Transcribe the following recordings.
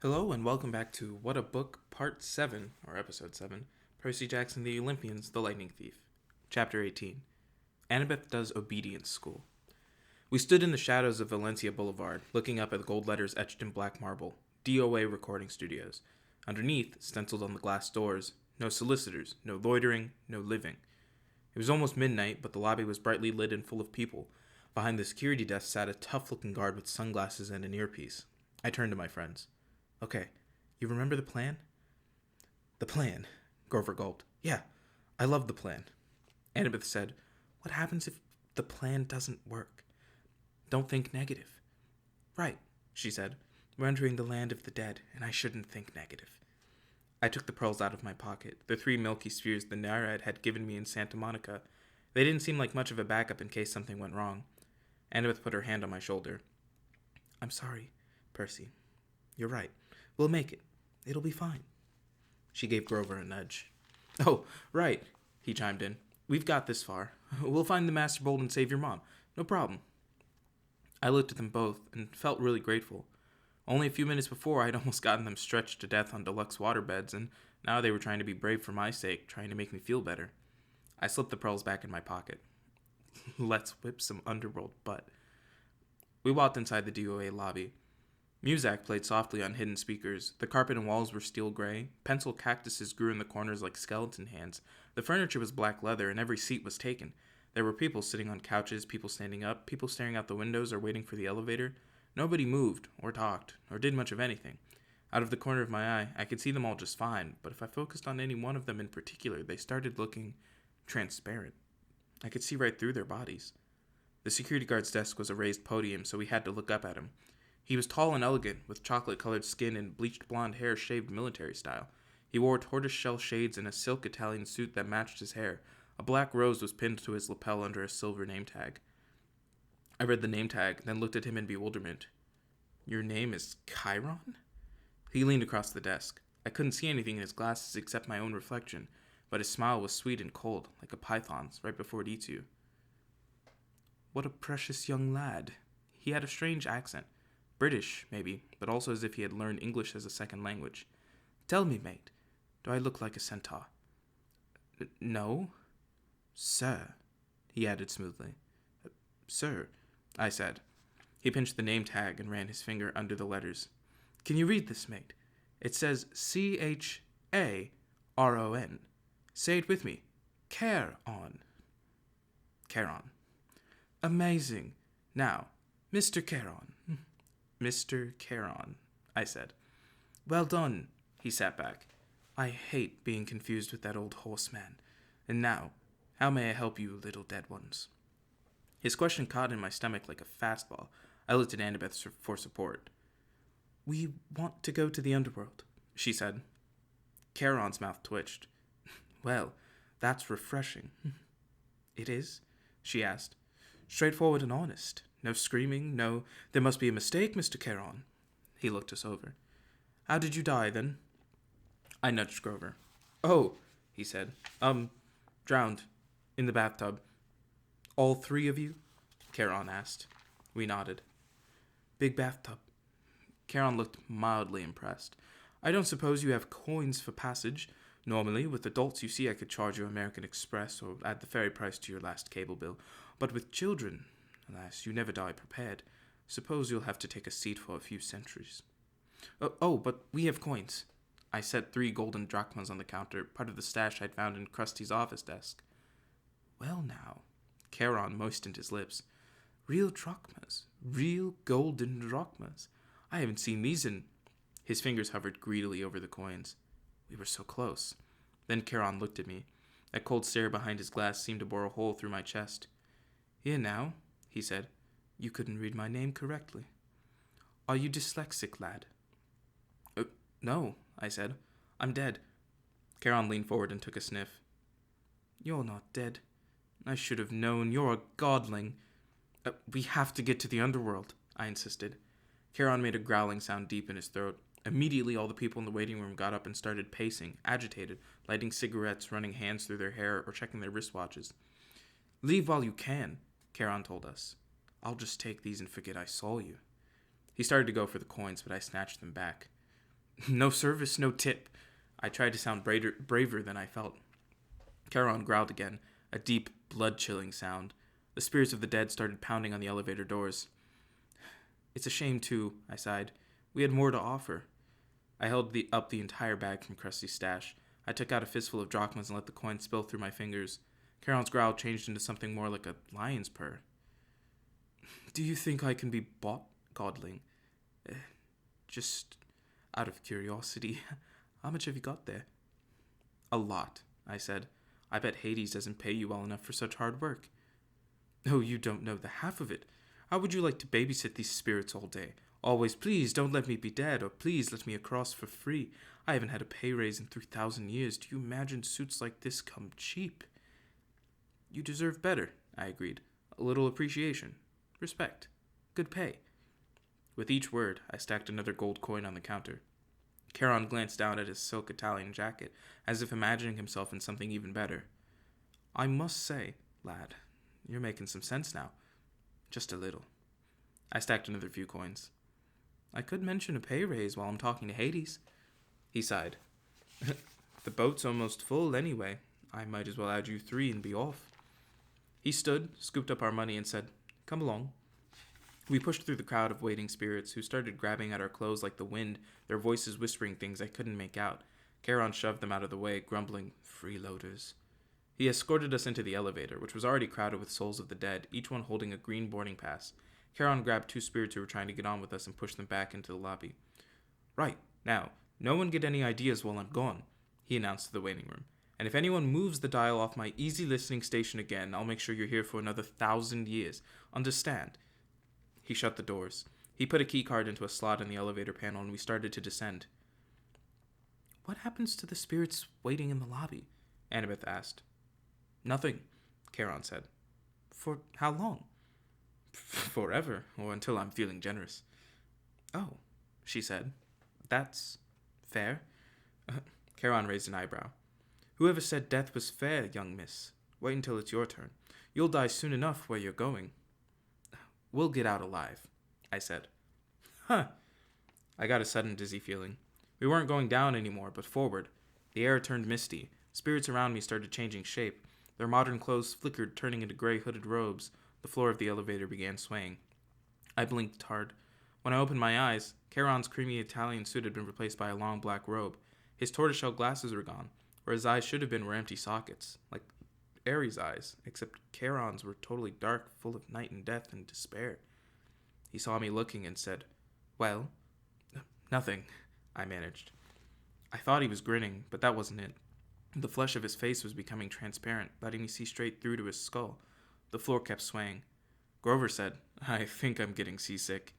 Hello and welcome back to Whatta Book Part 7, or Episode 7, Percy Jackson the Olympians, the Lightning Thief. Chapter 18, Annabeth Does Obedience School. We stood in the shadows of Valencia Boulevard, looking up at the gold letters etched in black marble, DOA Recording Studios. Underneath, stenciled on the glass doors, no solicitors, no loitering, no living. It was almost midnight, but the lobby was brightly lit and full of people. Behind the security desk sat a tough-looking guard with sunglasses and an earpiece. I turned to my friends. Okay, you remember the plan? The plan, Grover gulped. Yeah, I love the plan. Annabeth said, What happens if the plan doesn't work? Don't think negative. Right, she said. We're entering the land of the dead, and I shouldn't think negative. I took the pearls out of my pocket, the 3 milky spheres the Nairad had given me in Santa Monica. They didn't seem like much of a backup in case something went wrong. Annabeth put her hand on my shoulder. I'm sorry, Percy. You're right. We'll make it. It'll be fine. She gave Grover a nudge. Oh, right, he chimed in. We've got this far. We'll find the Master Bolt and save your mom. No problem. I looked at them both and felt really grateful. Only a few minutes before, I'd almost gotten them stretched to death on deluxe waterbeds, and now they were trying to be brave for my sake, trying to make me feel better. I slipped the pearls back in my pocket. Let's whip some underworld butt. We walked inside the DOA lobby. Muzak played softly on hidden speakers. The carpet and walls were steel gray. Pencil cactuses grew in the corners like skeleton hands. The furniture was black leather, and every seat was taken. There were people sitting on couches, people standing up, people staring out the windows or waiting for the elevator. Nobody moved, or talked, or did much of anything. Out of the corner of my eye, I could see them all just fine, but if I focused on any one of them in particular, they started looking transparent. I could see right through their bodies. The security guard's desk was a raised podium, so we had to look up at him. He was tall and elegant, with chocolate-colored skin and bleached blonde hair shaved military style. He wore tortoise-shell shades and a silk Italian suit that matched his hair. A black rose was pinned to his lapel under a silver name tag. I read the name tag, then looked at him in bewilderment. Your name is Chiron? He leaned across the desk. I couldn't see anything in his glasses except my own reflection, but his smile was sweet and cold, like a python's, right before it eats you. What a precious young lad. He had a strange accent. British, maybe, but also as if he had learned English as a second language. Tell me, mate, do I look like a centaur? No. Sir, he added smoothly. Sir, I said. He pinched the name tag and ran his finger under the letters. Can you read this, mate? It says C-H-A-R-O-N. Say it with me. Care-on. Charon. Amazing. Now, Mr. Charon. Mr. Charon, I said. Well done, he sat back. I hate being confused with that old horseman. And now, how may I help you, little dead ones? His question caught in my stomach like a fastball. I looked at Annabeth for support. We want to go to the underworld, she said. Charon's mouth twitched. Well, that's refreshing. It is? She asked. Straightforward and honest. No screaming, no, there must be a mistake, Mr. Charon. He looked us over. How did you die, then? I nudged Grover. Oh, he said. Drowned. In the bathtub. All 3 of you? Charon asked. We nodded. Big bathtub. Charon looked mildly impressed. I don't suppose you have coins for passage. Normally, with adults, you see I could charge you American Express or add the ferry price to your last cable bill. But with children, alas, you never die prepared. Suppose you'll have to take a seat for a few centuries. Oh, but we have coins. I set 3 golden drachmas on the counter, part of the stash I'd found in Krusty's office desk. Well now, Charon moistened his lips. Real drachmas. Real golden drachmas. I haven't seen these in... His fingers hovered greedily over the coins. We were so close. Then Charon looked at me. That cold stare behind his glass seemed to bore a hole through my chest. Here now, he said. You couldn't read my name correctly. Are you dyslexic, lad? No, I said. I'm dead. Charon leaned forward and took a sniff. You're not dead. I should have known. You're a godling. We have to get to the underworld, I insisted. Charon made a growling sound deep in his throat. Immediately, all the people in the waiting room got up and started pacing, agitated, lighting cigarettes, running hands through their hair, or checking their wristwatches. Leave while you can, Charon told us. I'll just take these and forget I saw you. He started to go for the coins, but I snatched them back. No service, no tip. I tried to sound braver than I felt. Charon growled again, a deep, blood-chilling sound. The spirits of the dead started pounding on the elevator doors. It's a shame, too, I sighed. We had more to offer. I held up the entire bag from Krusty's stash. I took out a fistful of drachmas and let the coins spill through my fingers. Charon's growl changed into something more like a lion's purr. Do you think I can be bought, godling? Just out of curiosity, how much have you got there? A lot, I said. I bet Hades doesn't pay you well enough for such hard work. Oh, you don't know the half of it. How would you like to babysit these spirits all day? Always, please don't let me be dead, or please let me across for free. I haven't had a pay raise in 3,000 years. Do you imagine suits like this come cheap? You deserve better, I agreed. A little appreciation. Respect. Good pay. With each word, I stacked another gold coin on the counter. Charon glanced down at his silk Italian jacket, as if imagining himself in something even better. I must say, lad, you're making some sense now. Just a little. I stacked another few coins. I could mention a pay raise while I'm talking to Hades. He sighed. The boat's almost full anyway. I might as well add you 3 and be off. He stood, scooped up our money, and said, Come along. We pushed through the crowd of waiting spirits, who started grabbing at our clothes like the wind, their voices whispering things I couldn't make out. Charon shoved them out of the way, grumbling, Freeloaders. He escorted us into the elevator, which was already crowded with souls of the dead, each one holding a green boarding pass. Charon grabbed 2 spirits who were trying to get on with us and pushed them back into the lobby. Right, now, no one get any ideas while I'm gone, he announced to the waiting room. And if anyone moves the dial off my easy listening station again, I'll make sure you're here for another 1,000 years. Understand? He shut the doors. He put a key card into a slot in the elevator panel, and we started to descend. What happens to the spirits waiting in the lobby? Annabeth asked. Nothing, Charon said. For how long? Forever, or until I'm feeling generous. Oh, she said. That's fair. Charon raised an eyebrow. Whoever said death was fair, young miss? Wait until it's your turn. You'll die soon enough where you're going. We'll get out alive, I said. Huh. I got a sudden dizzy feeling. We weren't going down anymore, but forward. The air turned misty. Spirits around me started changing shape. Their modern clothes flickered, turning into gray hooded robes. The floor of the elevator began swaying. I blinked hard. When I opened my eyes, Charon's creamy Italian suit had been replaced by a long black robe. His tortoiseshell glasses were gone. Where his eyes should have been were empty sockets, like Ares' eyes, except Charon's were totally dark, full of night and death and despair. He saw me looking and said, Well? Nothing, I managed. I thought he was grinning, but that wasn't it. The flesh of his face was becoming transparent, letting me see straight through to his skull. The floor kept swaying. Grover said, I think I'm getting seasick.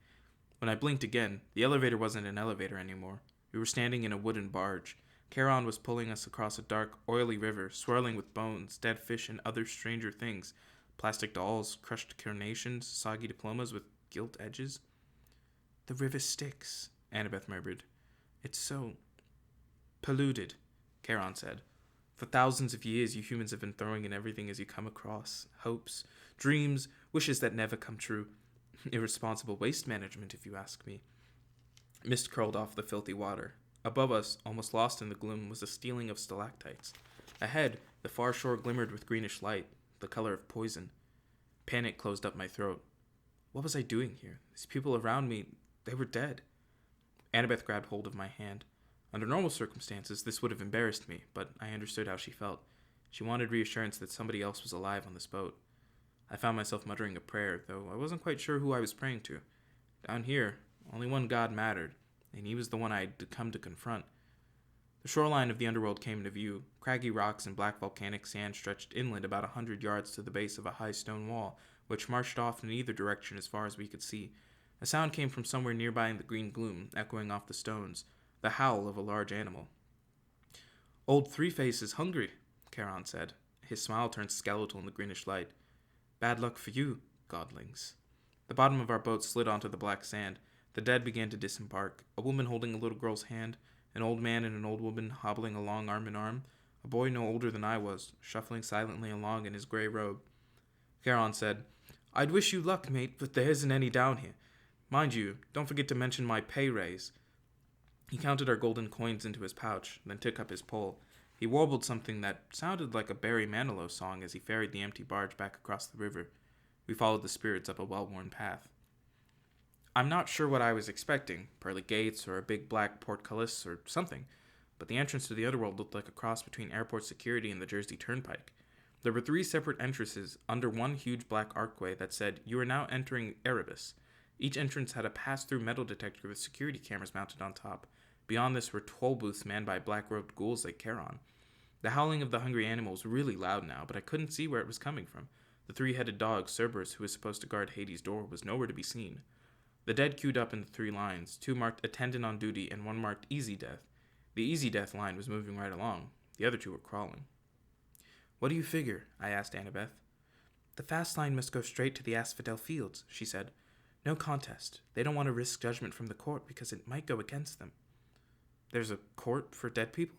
When I blinked again, the elevator wasn't an elevator anymore. We were standing in a wooden barge. Charon was pulling us across a dark, oily river, swirling with bones, dead fish, and other stranger things. Plastic dolls, crushed carnations, soggy diplomas with gilt edges. The river sticks, Annabeth murmured. It's so polluted, Charon said. For thousands of years, you humans have been throwing in everything as you come across. Hopes, dreams, wishes that never come true. Irresponsible waste management, if you ask me. Mist curled off the filthy water. Above us, almost lost in the gloom, was a stealing of stalactites. Ahead, the far shore glimmered with greenish light, the color of poison. Panic closed up my throat. What was I doing here? These people around me, they were dead. Annabeth grabbed hold of my hand. Under normal circumstances, this would have embarrassed me, but I understood how she felt. She wanted reassurance that somebody else was alive on this boat. I found myself muttering a prayer, though I wasn't quite sure who I was praying to. Down here, only one God mattered, and he was the one I had come to confront. The shoreline of the underworld came into view. Craggy rocks and black volcanic sand stretched inland about 100 yards to the base of a high stone wall, which marched off in either direction as far as we could see. A sound came from somewhere nearby in the green gloom, echoing off the stones, the howl of a large animal. Old Three-Face is hungry, Charon said. His smile turned skeletal in the greenish light. Bad luck for you, godlings. The bottom of our boat slid onto the black sand. The dead began to disembark, a woman holding a little girl's hand, an old man and an old woman hobbling along arm in arm, a boy no older than I was, shuffling silently along in his gray robe. Charon said, I'd wish you luck, mate, but there isn't any down here. Mind you, don't forget to mention my pay raise. He counted our golden coins into his pouch, then took up his pole. He warbled something that sounded like a Barry Manilow song as he ferried the empty barge back across the river. We followed the spirits up a well-worn path. I'm not sure what I was expecting, pearly gates or a big black portcullis or something, but the entrance to the otherworld looked like a cross between airport security and the Jersey Turnpike. There were 3 separate entrances under one huge black archway that said, "You are now entering Erebus." Each entrance had a pass-through metal detector with security cameras mounted on top. Beyond this were toll booths manned by black-robed ghouls like Charon. The howling of the hungry animals was really loud now, but I couldn't see where it was coming from. The 3-headed dog, Cerberus, who was supposed to guard Hades' door, was nowhere to be seen. The dead queued up into 3 lines, 2 marked attendant on duty and 1 marked easy death. The easy death line was moving right along. The other 2 were crawling. "What do you figure?" I asked Annabeth. "The fast line must go straight to the Asphodel Fields," she said. "No contest. They don't want to risk judgment from the court because it might go against them." "There's a court for dead people?"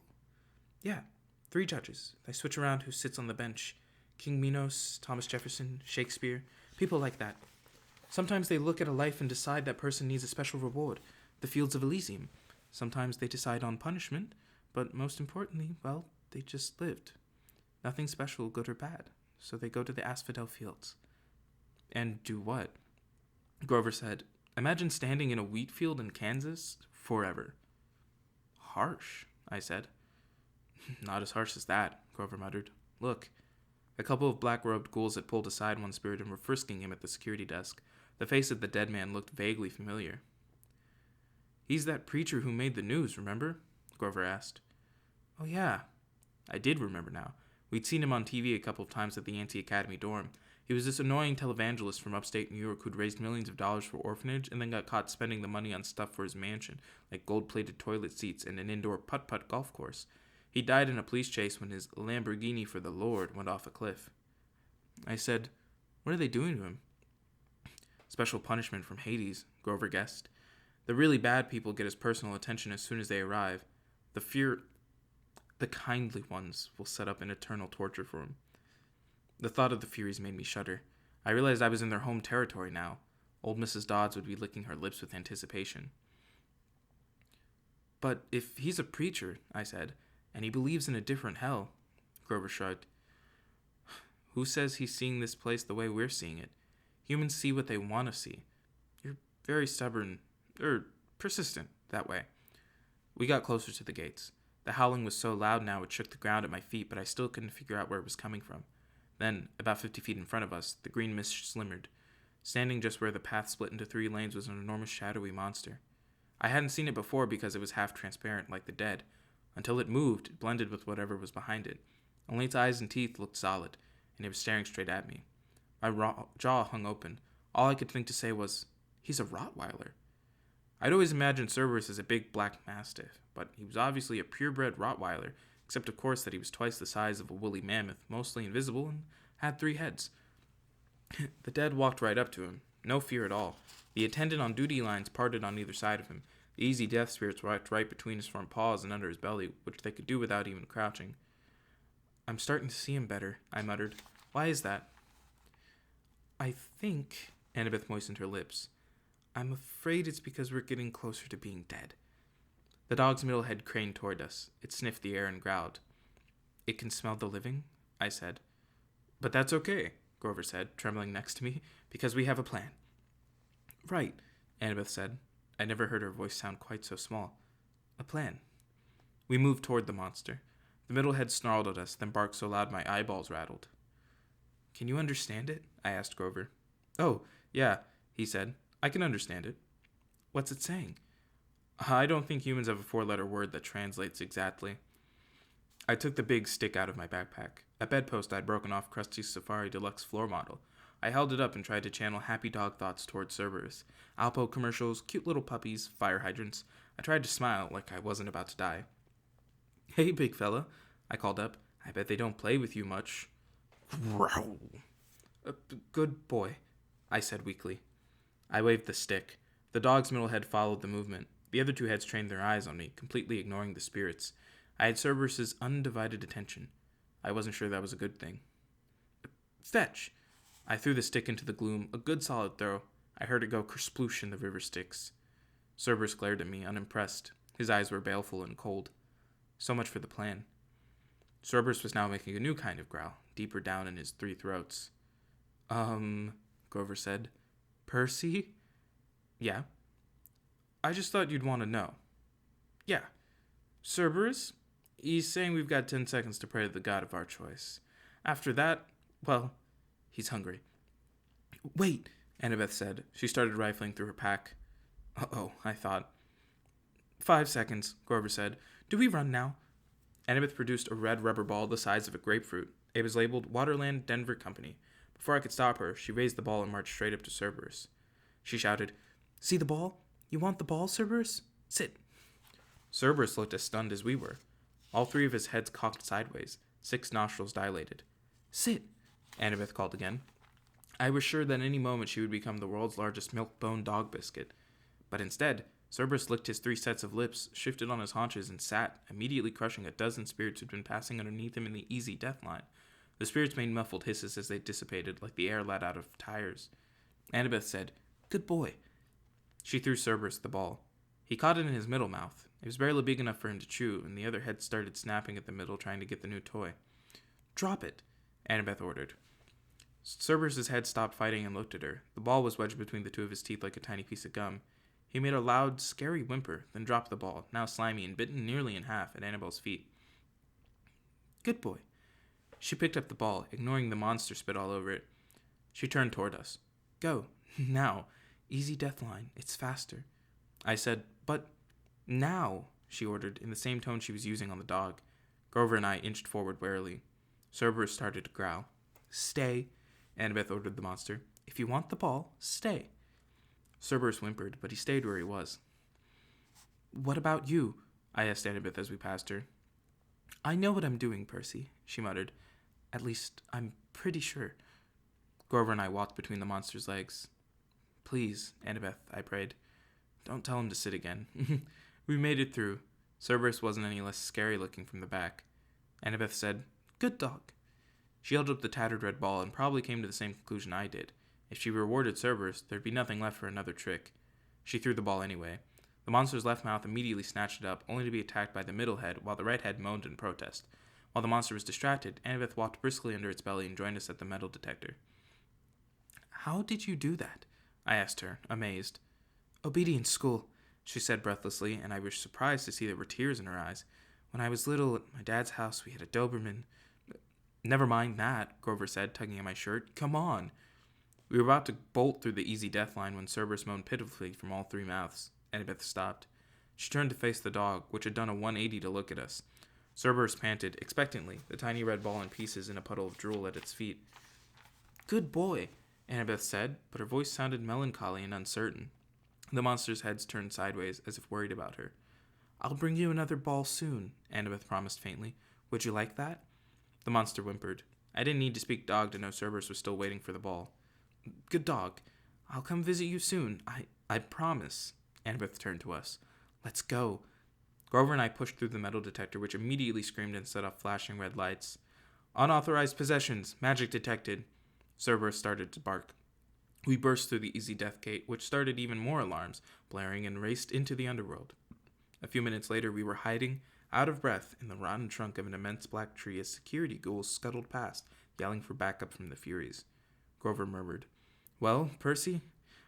"Yeah. 3 judges. They switch around who sits on the bench. King Minos, Thomas Jefferson, Shakespeare, people like that. Sometimes they look at a life and decide that person needs a special reward, the Fields of Elysium. Sometimes they decide on punishment, but most importantly, well, they just lived. Nothing special, good or bad, so they go to the Asphodel Fields." "And do what?" Grover said, "Imagine standing in a wheat field in Kansas forever." "Harsh," I said. "Not as harsh as that," Grover muttered. "Look." A couple of black-robed ghouls had pulled aside one spirit and were frisking him at the security desk. The face of the dead man looked vaguely familiar. "He's that preacher who made the news, remember?" Grover asked. "Oh, yeah." I did remember now. We'd seen him on TV a couple of times at the Yancey Academy dorm. He was this annoying televangelist from upstate New York who'd raised millions of dollars for orphanage and then got caught spending the money on stuff for his mansion, like gold-plated toilet seats and an indoor putt-putt golf course. He died in a police chase when his Lamborghini for the Lord went off a cliff. I said, "What are they doing to him?" "Special punishment from Hades," Grover guessed. "The really bad people get his personal attention as soon as they arrive. The kindly ones will set up an eternal torture for him." The thought of the Furies made me shudder. I realized I was in their home territory now. Old Mrs. Dodds would be licking her lips with anticipation. "But if he's a preacher," I said, "and he believes in a different hell," Grover shrugged. "Who says he's seeing this place the way we're seeing it? Humans see what they want to see. You're very stubborn, persistent, that way." We got closer to the gates. The howling was so loud now it shook the ground at my feet, but I still couldn't figure out where it was coming from. Then, about 50 feet in front of us, the green mist shimmered. Standing just where the path split into 3 lanes was an enormous shadowy monster. I hadn't seen it before because it was half transparent, like the dead. Until it moved, it blended with whatever was behind it. Only its eyes and teeth looked solid, and it was staring straight at me. My jaw hung open. All I could think to say was, "He's a Rottweiler." I'd always imagined Cerberus as a big black mastiff, but he was obviously a purebred Rottweiler, except of course that he was twice the size of a woolly mammoth, mostly invisible, and had 3 heads. The dead walked right up to him, no fear at all. The attendant on duty lines parted on either side of him. The easy death spirits walked right between his front paws and under his belly, which they could do without even crouching. "I'm starting to see him better," I muttered. "Why is that?" "I think," Annabeth moistened her lips, "I'm afraid it's because we're getting closer to being dead." The dog's middle head craned toward us. It sniffed the air and growled. "It can smell the living?" I said. "But that's okay," Grover said, trembling next to me, "because we have a plan." "Right," Annabeth said. I never heard her voice sound quite so small. "A plan." We moved toward the monster. The middle head snarled at us, then barked so loud my eyeballs rattled. "Can you understand it?" I asked Grover. "Oh, yeah," he said. "I can understand it." "What's it saying?" "I don't think humans have a 4-letter word that translates exactly." I took the big stick out of my backpack, a bedpost I'd broken off Krusty's Safari Deluxe floor model. I held it up and tried to channel happy dog thoughts towards Cerberus. Alpo commercials, cute little puppies, fire hydrants. I tried to smile like I wasn't about to die. "Hey, big fella," I called up. "I bet they don't play with you much." "Growl." "Good boy," I said weakly. I waved the stick. The dog's middle head followed the movement. The other 2 heads trained their eyes on me, completely ignoring the spirits. I had Cerberus's undivided attention. I wasn't sure that was a good thing. "Fetch!" I threw the stick into the gloom, a good solid throw. I heard it go kersploosh in the river Styx. Cerberus glared at me, unimpressed. His eyes were baleful and cold. So much for the plan. Cerberus was now making a new kind of growl, deeper down in his three throats. Grover said. Percy? Yeah. I just thought you'd want to know. Yeah. Cerberus? He's saying we've got 10 seconds to pray to the god of our choice. After that, well, he's hungry. Wait, Annabeth said. She started rifling through her pack. Uh-oh, I thought. 5 seconds, Grover said. Do we run now? Annabeth produced a red rubber ball the size of a grapefruit. It was labeled Waterland Denver Company. Before I could stop her, she raised the ball and marched straight up to Cerberus. She shouted, See the ball? You want the ball, Cerberus? Sit. Cerberus looked as stunned as we were. All three of his heads cocked sideways, 6 nostrils dilated. Sit, Annabeth called again. I was sure that any moment she would become the world's largest milk-bone dog biscuit. But instead, Cerberus licked his 3 sets of lips, shifted on his haunches, and sat, immediately crushing a dozen spirits who'd been passing underneath him in the easy death line. The spirits made muffled hisses as they dissipated, like the air let out of tires. Annabeth said, Good boy. She threw Cerberus the ball. He caught it in his middle mouth. It was barely big enough for him to chew, and the other head started snapping at the middle, trying to get the new toy. Drop it, Annabeth ordered. Cerberus's head stopped fighting and looked at her. The ball was wedged between the two of his teeth like a tiny piece of gum. He made a loud, scary whimper, then dropped the ball, now slimy and bitten nearly in half, at Annabelle's feet. Good boy. She picked up the ball, ignoring the monster spit all over it. She turned toward us. Go, now. Easy death line. It's faster. I said, But now, she ordered, in the same tone she was using on the dog. Grover and I inched forward warily. Cerberus started to growl. Stay, Annabeth ordered the monster. If you want the ball, stay. Cerberus whimpered, but he stayed where he was. What about you? I asked Annabeth as we passed her. I know what I'm doing, Percy, she muttered. At least, I'm pretty sure. Grover and I walked between the monster's legs. Please, Annabeth, I prayed. Don't tell him to sit again. We made it through. Cerberus wasn't any less scary looking from the back. Annabeth said, Good dog. She held up the tattered red ball and probably came to the same conclusion I did. If she rewarded Cerberus, there'd be nothing left for another trick. She threw the ball anyway. The monster's left mouth immediately snatched it up, only to be attacked by the middle head, while the right head moaned in protest. While the monster was distracted, Annabeth walked briskly under its belly and joined us at the metal detector. How did you do that? I asked her, amazed. Obedience school, she said breathlessly, and I was surprised to see there were tears in her eyes. When I was little, at my dad's house, we had a Doberman. Never mind that, Grover said, tugging at my shirt. Come on. We were about to bolt through the easy death line when Cerberus moaned pitifully from all three mouths. Annabeth stopped. She turned to face the dog, which had done a 180 to look at us. Cerberus panted, expectantly, the tiny red ball in pieces in a puddle of drool at its feet. Good boy, Annabeth said, but her voice sounded melancholy and uncertain. The monster's heads turned sideways, as if worried about her. I'll bring you another ball soon, Annabeth promised faintly. Would you like that? The monster whimpered. I didn't need to speak dog to know Cerberus was still waiting for the ball. Good dog. I'll come visit you soon. I promise. Annabeth turned to us. Let's go. Grover and I pushed through the metal detector, which immediately screamed and set off flashing red lights. Unauthorized possessions. Magic detected. Cerberus started to bark. We burst through the easy death gate, which started even more alarms, blaring, and raced into the underworld. A few minutes later, we were hiding, out of breath, in the rotten trunk of an immense black tree as security ghouls scuttled past, yelling for backup from the Furies. Grover murmured, Well, Percy,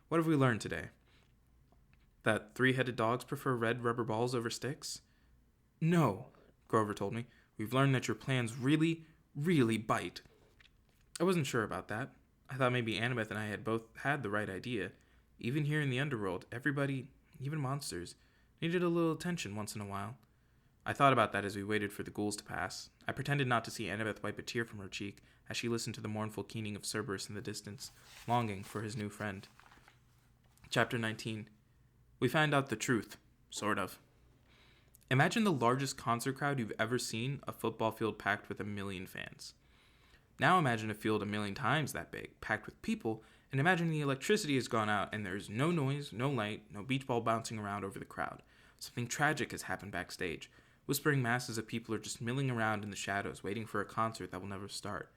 what have we learned today? That 3-headed dogs prefer red rubber balls over sticks? No, Grover told me. We've learned that your plans really, really bite. I wasn't sure about that. I thought maybe Annabeth and I had both had the right idea. Even here in the underworld, everybody, even monsters, needed a little attention once in a while. I thought about that as we waited for the ghouls to pass. I pretended not to see Annabeth wipe a tear from her cheek as she listened to the mournful keening of Cerberus in the distance, longing for his new friend. Chapter 19. We find out the truth. Sort of. Imagine the largest concert crowd you've ever seen, a football field packed with 1 million fans. Now imagine a field 1 million times that big, packed with people, and imagine the electricity has gone out and there's no noise, no light, no beach ball bouncing around over the crowd. Something tragic has happened backstage. Whispering masses of people are just milling around in the shadows, waiting for a concert that will never start.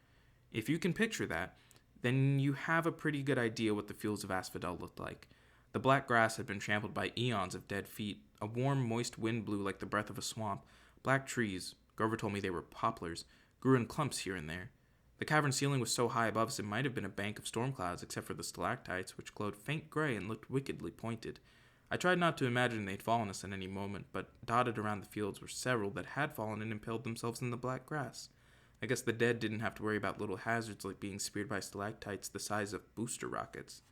If you can picture that, then you have a pretty good idea what the fields of Asphodel looked like. The black grass had been trampled by eons of dead feet. A warm, moist wind blew like the breath of a swamp. Black trees, Grover told me they were poplars, grew in clumps here and there. The cavern ceiling was so high above us it might have been a bank of storm clouds except for the stalactites, which glowed faint gray and looked wickedly pointed. I tried not to imagine they'd fall on us at any moment, but dotted around the fields were several that had fallen and impaled themselves in the black grass. I guess the dead didn't have to worry about little hazards like being speared by stalactites the size of booster rockets.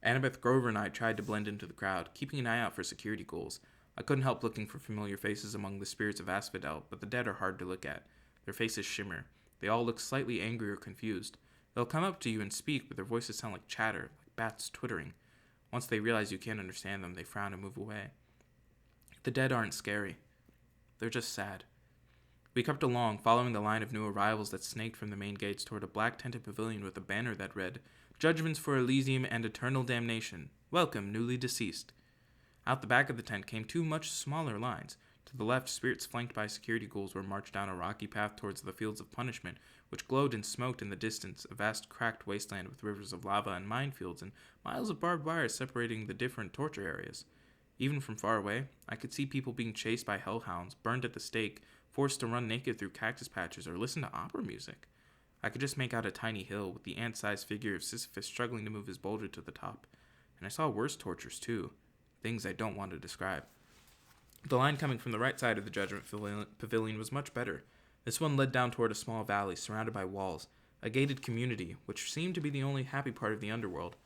Annabeth, Grover, and I tried to blend into the crowd, keeping an eye out for security goals. I couldn't help looking for familiar faces among the spirits of Asphodel, but the dead are hard to look at. Their faces shimmer. They all look slightly angry or confused. They'll come up to you and speak, but their voices sound like chatter, like bats twittering. Once they realize you can't understand them, they frown and move away. The dead aren't scary. They're just sad. We crept along, following the line of new arrivals that snaked from the main gates toward a black-tented pavilion with a banner that read, "Judgments for Elysium and Eternal Damnation. Welcome, newly deceased." Out the back of the tent came two much smaller lines. To the left, spirits flanked by security ghouls were marched down a rocky path towards the fields of punishment, which glowed and smoked in the distance, a vast cracked wasteland with rivers of lava and minefields and miles of barbed wire separating the different torture areas. Even from far away, I could see people being chased by hellhounds, burned at the stake, forced to run naked through cactus patches, or listen to opera music. I could just make out a tiny hill with the ant-sized figure of Sisyphus struggling to move his boulder to the top. And I saw worse tortures too, things I don't want to describe. The line coming from the right side of the Judgment Pavilion was much better. This one led down toward a small valley surrounded by walls, a gated community, which seemed to be the only happy part of the underworld.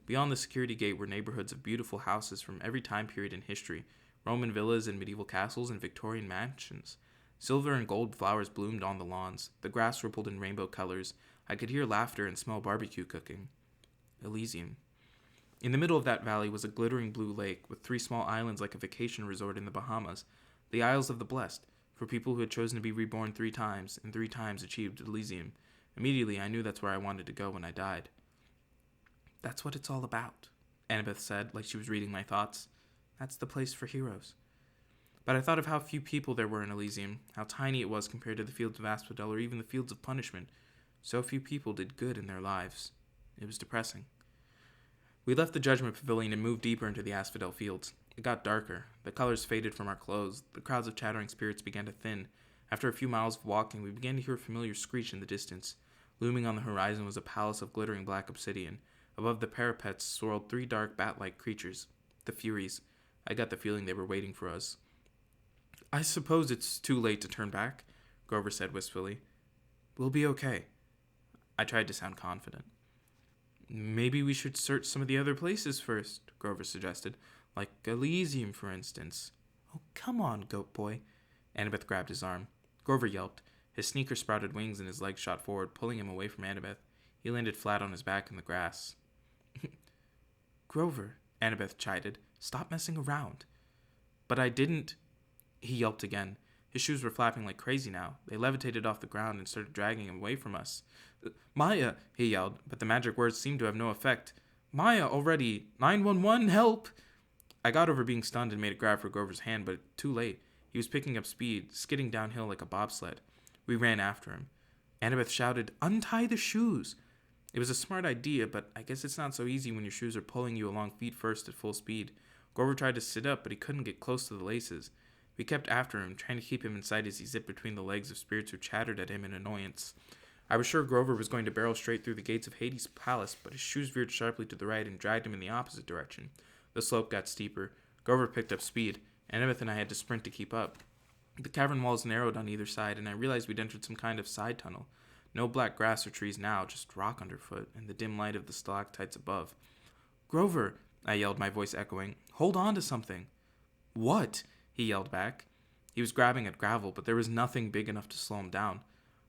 Beyond the security gate were neighborhoods of beautiful houses from every time period in history, Roman villas and medieval castles and Victorian mansions. Silver and gold flowers bloomed on the lawns. The grass rippled in rainbow colors. I could hear laughter and smell barbecue cooking. Elysium. In the middle of that valley was a glittering blue lake with 3 small islands like a vacation resort in the Bahamas, the Isles of the Blessed, for people who had chosen to be reborn 3 times and 3 times achieved Elysium. Immediately, I knew that's where I wanted to go when I died. "That's what it's all about," Annabeth said, like she was reading my thoughts. "That's the place for heroes." But I thought of how few people there were in Elysium, how tiny it was compared to the fields of Asphodel or even the fields of punishment. So few people did good in their lives. It was depressing. We left the Judgment Pavilion and moved deeper into the Asphodel fields. It got darker. The colors faded from our clothes. The crowds of chattering spirits began to thin. After a few miles of walking, we began to hear a familiar screech in the distance. Looming on the horizon was a palace of glittering black obsidian. Above the parapets swirled 3 dark bat-like creatures. The Furies. I got the feeling they were waiting for us. "I suppose it's too late to turn back," Grover said wistfully. "We'll be okay." I tried to sound confident. "Maybe we should search some of the other places first," Grover suggested. "Like Elysium, for instance." "Oh, come on, goat boy." Annabeth grabbed his arm. Grover yelped. His sneaker sprouted wings and his legs shot forward, pulling him away from Annabeth. He landed flat on his back in the grass. "Grover," Annabeth chided, "stop messing around." "But I didn't." He yelped again. His shoes were flapping like crazy now. They levitated off the ground and started dragging him away from us. "Maya," he yelled, but the magic words seemed to have no effect. "Maya, already! 911, help!" I got over being stunned and made a grab for Grover's hand, but too late. He was picking up speed, skidding downhill like a bobsled. We ran after him. Annabeth shouted, "Untie the shoes!" It was a smart idea, but I guess it's not so easy when your shoes are pulling you along feet first at full speed. Grover tried to sit up, but he couldn't get close to the laces. We kept after him, trying to keep him in sight as he zipped between the legs of spirits who chattered at him in annoyance. I was sure Grover was going to barrel straight through the gates of Hades' palace, but his shoes veered sharply to the right and dragged him in the opposite direction. The slope got steeper. Grover picked up speed. Annabeth and I had to sprint to keep up. The cavern walls narrowed on either side, and I realized we'd entered some kind of side tunnel. No black grass or trees now, just rock underfoot, and the dim light of the stalactites above. "Grover," I yelled, my voice echoing, "hold on to something." "What?" he yelled back. He was grabbing at gravel, but there was nothing big enough to slow him down.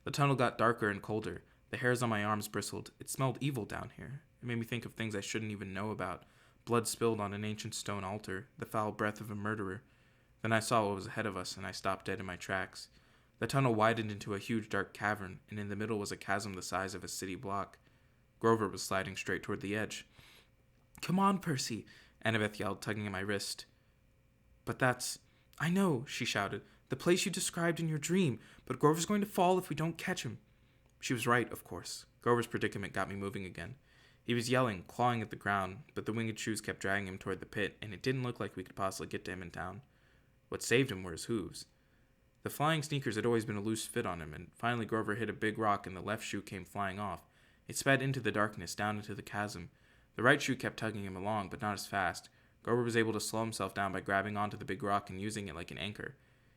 The tunnel got darker and colder. The hairs on my arms bristled. It smelled evil down here. It made me think of things I shouldn't even know about. Blood spilled on an ancient stone altar, the foul breath of a murderer. Then I saw what was ahead of us, and I stopped dead in my tracks. The tunnel widened into a huge dark cavern, and in the middle was a chasm the size of a city block. Grover was sliding straight toward the edge. "Come on, Percy," Annabeth yelled, tugging at my wrist. "But that's—" "I know," she shouted. "The place you described in your dream, but Grover's going to fall if we don't catch him." She was right, of course. Grover's predicament got me moving again. He was yelling, clawing at the ground, but the winged shoes kept dragging him toward the pit, and it didn't look like we could possibly get to him in town. What saved him were his hooves. The flying sneakers had always been a loose fit on him, and finally Grover hit a big rock and the left shoe came flying off. It sped into the darkness, down into the chasm. The right shoe kept tugging him along, but not as fast. Grover was able to slow himself down by grabbing onto the big rock and using it like an anchor.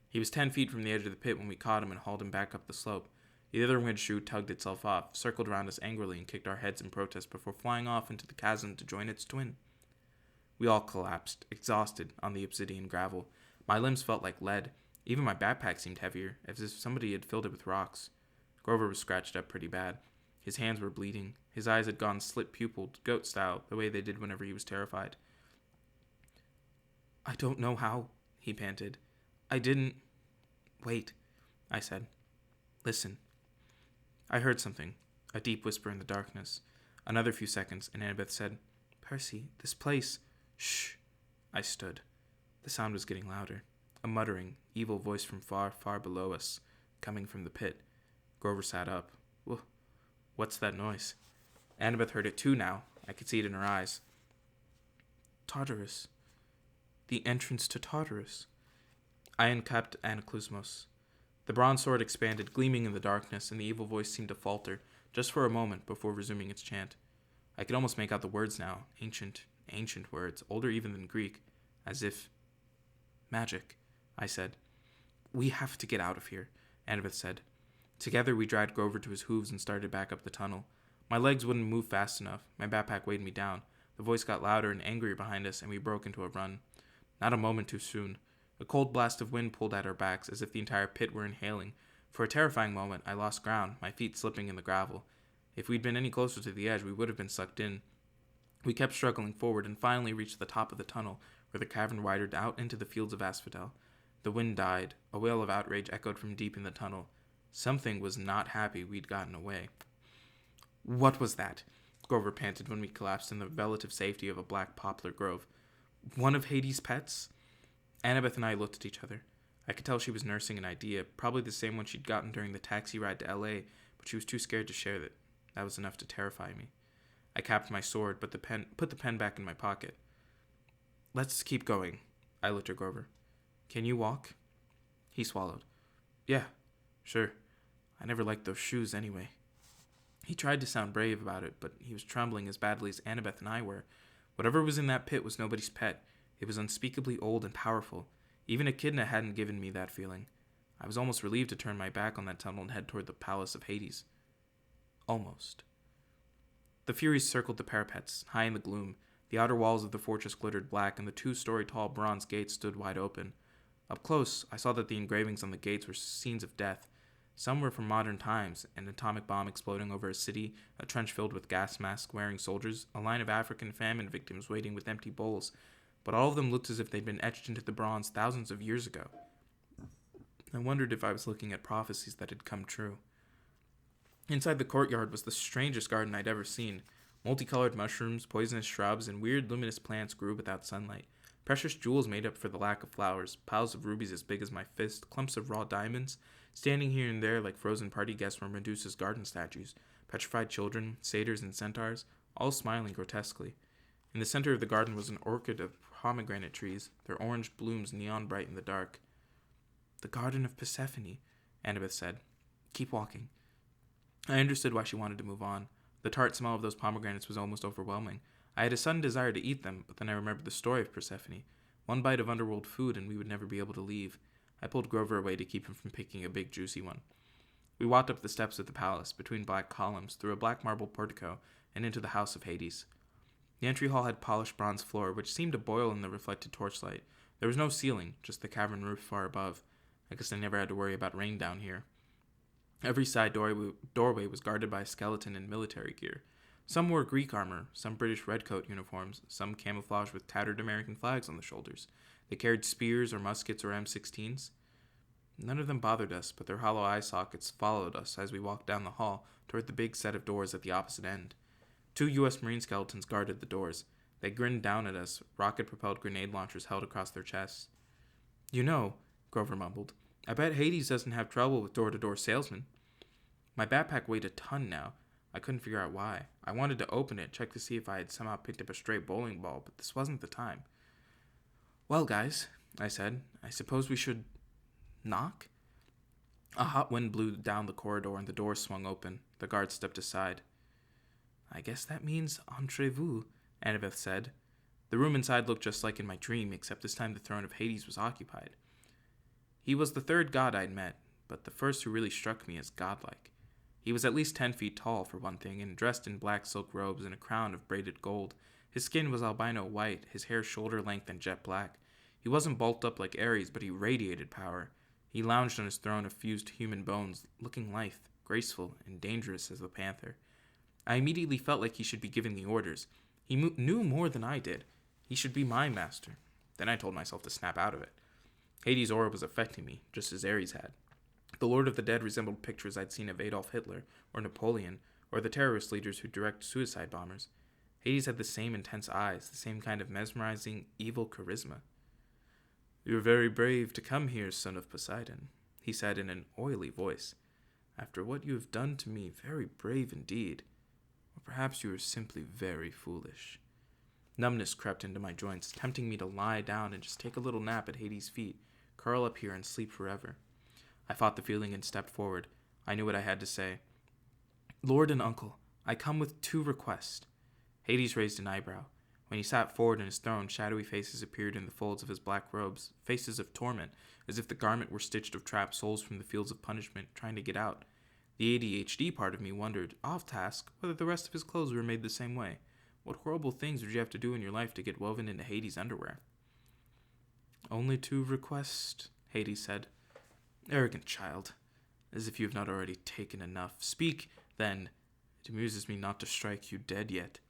He was 10 feet from the edge of the pit when we caught him and hauled him back up the slope. The other winged shoe tugged itself off, circled around us angrily, and kicked our heads in protest before flying off into the chasm to join its twin. We all collapsed, exhausted, on the obsidian gravel. My limbs felt like lead. Even my backpack seemed heavier, as if somebody had filled it with rocks. Grover was scratched up pretty bad. His hands were bleeding. His eyes had gone slit-pupiled, goat-style, the way they did whenever he was terrified. "I don't know how," he panted. "I didn't—" "Wait," I said. "Listen." I heard something, a deep whisper in the darkness. Another few seconds, and Annabeth said, "Percy, this place—" "Shh." I stood. The sound was getting louder. A muttering, evil voice from far, far below us, coming from the pit. Grover sat up. What's that noise? Annabeth heard it too now. I could see it in her eyes. "Tartarus. The entrance to Tartarus." I uncapped Anaklusmos. The bronze sword expanded, gleaming in the darkness, and the evil voice seemed to falter, just for a moment before resuming its chant. I could almost make out the words now, ancient words, older even than Greek, as if... "Magic," I said. "We have to get out of here," Annabeth said. Together we dragged Grover to his hooves and started back up the tunnel. My legs wouldn't move fast enough. My backpack weighed me down. The voice got louder and angrier behind us, and we broke into a run. Not a moment too soon. A cold blast of wind pulled at our backs, as if the entire pit were inhaling. For a terrifying moment, I lost ground, my feet slipping in the gravel. If we'd been any closer to the edge, we would have been sucked in. We kept struggling forward and finally reached the top of the tunnel, where the cavern widened out into the fields of asphodel. The wind died. A wail of outrage echoed from deep in the tunnel. Something was not happy we'd gotten away. "What was that?" Grover panted when we collapsed in the relative safety of a black poplar grove. "One of Hades' pets?" Annabeth and I looked at each other. I could tell she was nursing an idea, probably the same one she'd gotten during the taxi ride to L.A., but she was too scared to share it. That was enough to terrify me. I capped my sword, but put the pen back in my pocket. "Let's keep going," I looked at Grover. "Can you walk?" He swallowed. "Yeah, sure. I never liked those shoes anyway." He tried to sound brave about it, but he was trembling as badly as Annabeth and I were. Whatever was in that pit was nobody's pet. It was unspeakably old and powerful. Even Echidna hadn't given me that feeling. I was almost relieved to turn my back on that tunnel and head toward the palace of Hades. Almost. The Furies circled the parapets, high in the gloom. The outer walls of the fortress glittered black, and the 2-story tall bronze gates stood wide open. Up close, I saw that the engravings on the gates were scenes of death. Some were from modern times, an atomic bomb exploding over a city, a trench filled with gas mask-wearing soldiers, a line of African famine victims waiting with empty bowls, but all of them looked as if they'd been etched into the bronze thousands of years ago. I wondered if I was looking at prophecies that had come true. Inside the courtyard was the strangest garden I'd ever seen. Multicolored mushrooms, poisonous shrubs, and weird luminous plants grew without sunlight. Precious jewels made up for the lack of flowers, piles of rubies as big as my fist, clumps of raw diamonds, standing here and there like frozen party guests from Medusa's garden statues, petrified children, satyrs, and centaurs, all smiling grotesquely. In the center of the garden was an orchid of pomegranate trees, their orange blooms neon bright in the dark. "The Garden of Persephone," Annabeth said. "Keep walking." I understood why she wanted to move on. The tart smell of those pomegranates was almost overwhelming. I had a sudden desire to eat them, but then I remembered the story of Persephone. One bite of underworld food and we would never be able to leave. I pulled Grover away to keep him from picking a big juicy one. We walked up the steps of the palace, between black columns, through a black marble portico, and into the house of Hades. The entry hall had polished bronze floor, which seemed to boil in the reflected torchlight. There was no ceiling, just the cavern roof far above. I guess I never had to worry about rain down here. Every side doorway was guarded by a skeleton in military gear. Some wore Greek armor, some British redcoat uniforms, some camouflaged with tattered American flags on the shoulders. They carried spears or muskets or M16s. None of them bothered us, but their hollow eye sockets followed us as we walked down the hall toward the big set of doors at the opposite end. 2 U.S. Marine skeletons guarded the doors. They grinned down at us, rocket-propelled grenade launchers held across their chests. "You know," Grover mumbled, "I bet Hades doesn't have trouble with door-to-door salesmen." My backpack weighed a ton now. I couldn't figure out why. I wanted to open it, check to see if I had somehow picked up a stray bowling ball, but this wasn't the time. Well, guys, I said, I suppose we should knock? A hot wind blew down the corridor and the door swung open. The guard stepped aside. I guess that means entrez-vous, Annabeth said. The room inside looked just like in my dream, except this time the throne of Hades was occupied. He was the third god I'd met, but the first who really struck me as godlike. He was at least 10 feet tall, for one thing, and dressed in black silk robes and a crown of braided gold. His skin was albino white, his hair shoulder length and jet black. He wasn't bulked up like Ares, but he radiated power. He lounged on his throne of fused human bones, looking lithe, graceful, and dangerous as a panther. I immediately felt like he should be giving the orders. He knew more than I did. He should be my master. Then I told myself to snap out of it. Hades' aura was affecting me, just as Ares had. The Lord of the Dead resembled pictures I'd seen of Adolf Hitler, or Napoleon, or the terrorist leaders who direct suicide bombers. Hades had the same intense eyes, the same kind of mesmerizing, evil charisma. "You're very brave to come here, son of Poseidon," he said in an oily voice. "After what you have done to me, very brave indeed. Or perhaps you are simply very foolish." Numbness crept into my joints, tempting me to lie down and just take a little nap at Hades' feet, curl up here and sleep forever. I fought the feeling and stepped forward. I knew what I had to say. "Lord and Uncle, I come with 2 requests." Hades raised an eyebrow. When he sat forward in his throne, shadowy faces appeared in the folds of his black robes, faces of torment, as if the garment were stitched of trapped souls from the fields of punishment, trying to get out. The ADHD part of me wondered, off task, whether the rest of his clothes were made the same way. What horrible things would you have to do in your life to get woven into Hades' underwear? "Only 2 requests," Hades said. "Arrogant child. As if you have not already taken enough. Speak, then. It amuses me not to strike you dead yet."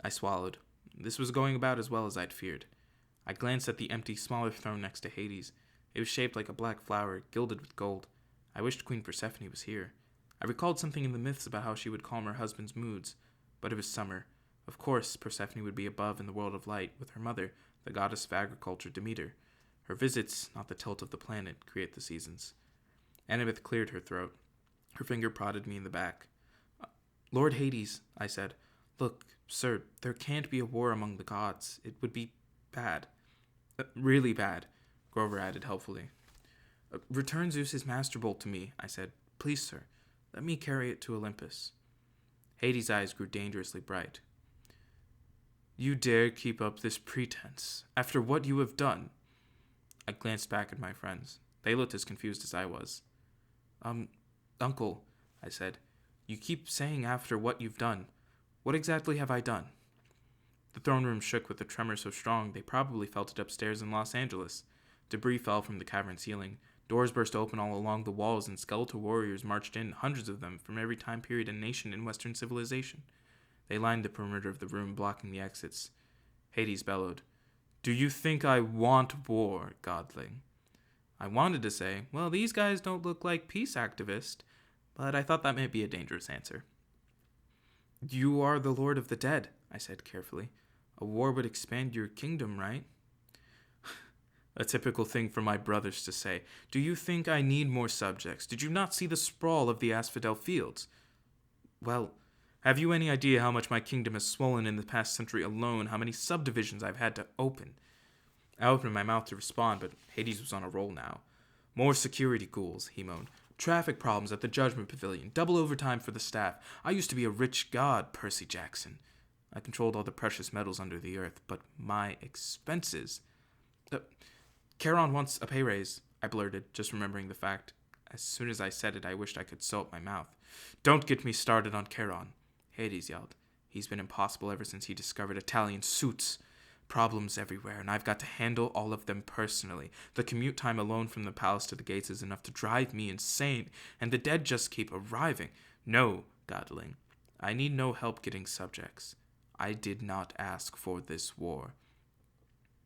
I swallowed. This was going about as well as I'd feared. I glanced at the empty, smaller throne next to Hades. It was shaped like a black flower, gilded with gold. I wished Queen Persephone was here. I recalled something in the myths about how she would calm her husband's moods. But it was summer. Of course, Persephone would be above in the world of light, with her mother, the goddess of agriculture, Demeter. Her visits, not the tilt of the planet, create the seasons. Annabeth cleared her throat. Her finger prodded me in the back. "Lord Hades," I said. "Look, sir, there can't be a war among the gods. It would be bad. Really bad," Grover added helpfully. "Return Zeus's master bolt to me," I said. "Please, sir, let me carry it to Olympus." Hades' eyes grew dangerously bright. "You dare keep up this pretense, after what you have done?" I glanced back at my friends. They looked as confused as I was. Uncle," I said, "you keep saying after what you've done. What exactly have I done?" The throne room shook with a tremor so strong they probably felt it upstairs in Los Angeles. Debris fell from the cavern ceiling. Doors burst open all along the walls, and skeletal warriors marched in, hundreds of them, from every time period and nation in Western civilization. They lined the perimeter of the room, blocking the exits. Hades bellowed, "Do you think I want war, godling?" I wanted to say, well, these guys don't look like peace activists, but I thought that might be a dangerous answer. "You are the Lord of the Dead," I said carefully. "A war would expand your kingdom, right?" A typical thing for my brothers to say. "Do you think I need more subjects? Did you not see the sprawl of the asphodel fields?" "Well, have you any idea how much my kingdom has swollen in the past century alone, how many subdivisions I've had to open?" I opened my mouth to respond, but Hades was on a roll now. "More security ghouls," he moaned. "Traffic problems at the Judgment Pavilion. Double overtime for the staff. I used to be a rich god, Percy Jackson. I controlled all the precious metals under the earth, but my expenses... Charon wants a pay raise," I blurted, just remembering the fact. As soon as I said it, I wished I could sew up my mouth. "Don't get me started on Charon," Hades yelled. "He's been impossible ever since he discovered Italian suits. Problems everywhere, and I've got to handle all of them personally. The commute time alone from the palace to the gates is enough to drive me insane, and the dead just keep arriving. No, godling, I need no help getting subjects. I did not ask for this war."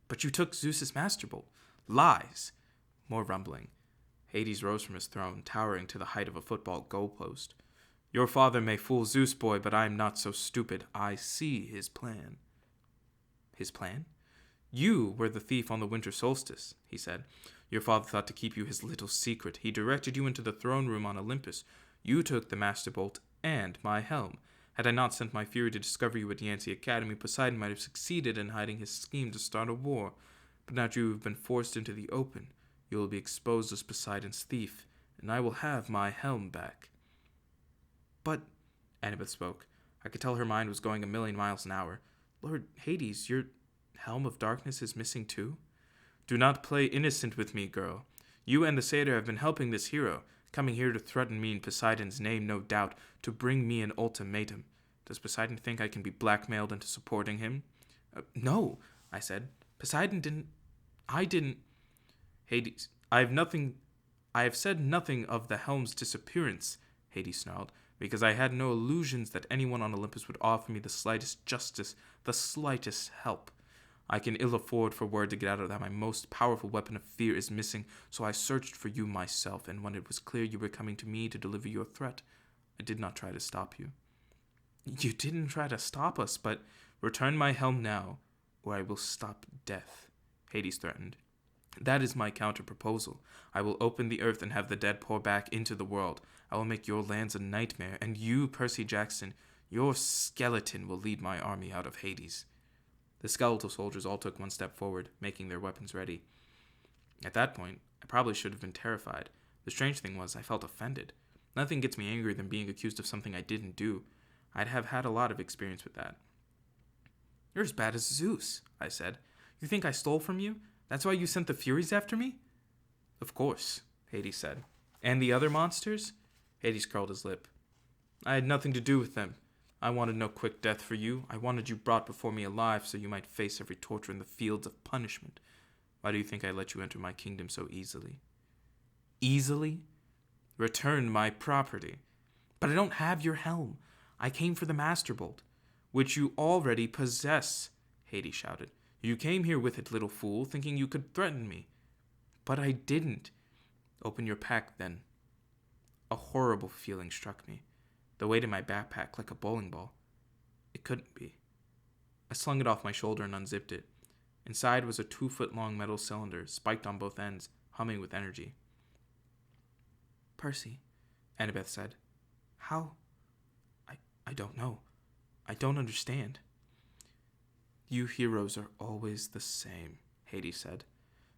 "But you took Zeus's master bolt." "Lies!" More rumbling. Hades rose from his throne, towering to the height of a football goalpost. "Your father may fool Zeus, boy, but I am not so stupid. I see his plan." "His plan?" "You were the thief on the winter solstice," he said. "Your father thought to keep you his little secret. He directed you into the throne room on Olympus. You took the master bolt and my helm. Had I not sent my fury to discover you at Yancey Academy, Poseidon might have succeeded in hiding his scheme to start a war. But now you have been forced into the open. You will be exposed as Poseidon's thief, and I will have my helm back. But, Annabeth spoke. I could tell her mind was going 1,000,000 miles an hour. Lord Hades, your helm of darkness is missing too? Do not play innocent with me, girl. You and the satyr have been helping this hero, coming here to threaten me in Poseidon's name, no doubt, to bring me an ultimatum. Does Poseidon think I can be blackmailed into supporting him? No, I said. Poseidon didn't. I didn't. Hades, I have said nothing of the helm's disappearance, Hades snarled, because I had no illusions that anyone on Olympus would offer me the slightest justice, the slightest help. I can ill afford for word to get out that my most powerful weapon of fear is missing, so I searched for you myself, and when it was clear you were coming to me to deliver your threat, I did not try to stop you. You didn't try to stop us, but return my helm now, or I will stop death, Hades threatened. That is my counter-proposal. I will open the earth and have the dead pour back into the world. I will make your lands a nightmare, and you, Percy Jackson, your skeleton will lead my army out of Hades. The skeletal soldiers all took one step forward, making their weapons ready. At that point, I probably should have been terrified. The strange thing was, I felt offended. Nothing gets me angrier than being accused of something I didn't do. I'd have had a lot of experience with that. You're as bad as Zeus, I said. You think I stole from you? That's why you sent the Furies after me? Of course, Hades said. And the other monsters? Hades curled his lip. I had nothing to do with them. I wanted no quick death for you. I wanted you brought before me alive so you might face every torture in the fields of punishment. Why do you think I let you enter my kingdom so easily? Easily? Return my property. But I don't have your helm. I came for the Master Bolt, which you already possess, Hades shouted. You came here with it, little fool, thinking you could threaten me. But I didn't. Open your pack, then. A horrible feeling struck me. The weight in my backpack like a bowling ball. It couldn't be. I slung it off my shoulder and unzipped it. Inside was a 2-foot-long metal cylinder, spiked on both ends, humming with energy. Percy, Annabeth said. How? I don't know. I don't understand. You heroes are always the same, Hades said.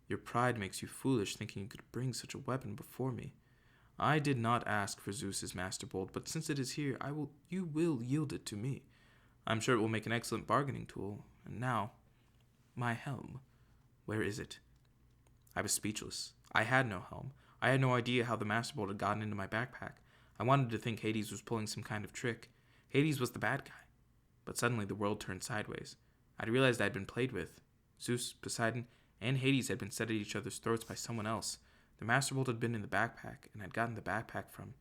Your pride makes you foolish, thinking you could bring such a weapon before me. I did not ask for Zeus's Master Bolt, but since it is here, you will yield it to me. I'm sure it will make an excellent bargaining tool. And now, my helm. Where is it? I was speechless. I had no helm. I had no idea how the Master Bolt had gotten into my backpack. I wanted to think Hades was pulling some kind of trick. Hades was the bad guy. But suddenly the world turned sideways. I'd realized I'd been played with. Zeus, Poseidon, and Hades had been set at each other's throats by someone else. The Master Bolt had been in the backpack, and I'd gotten the backpack from.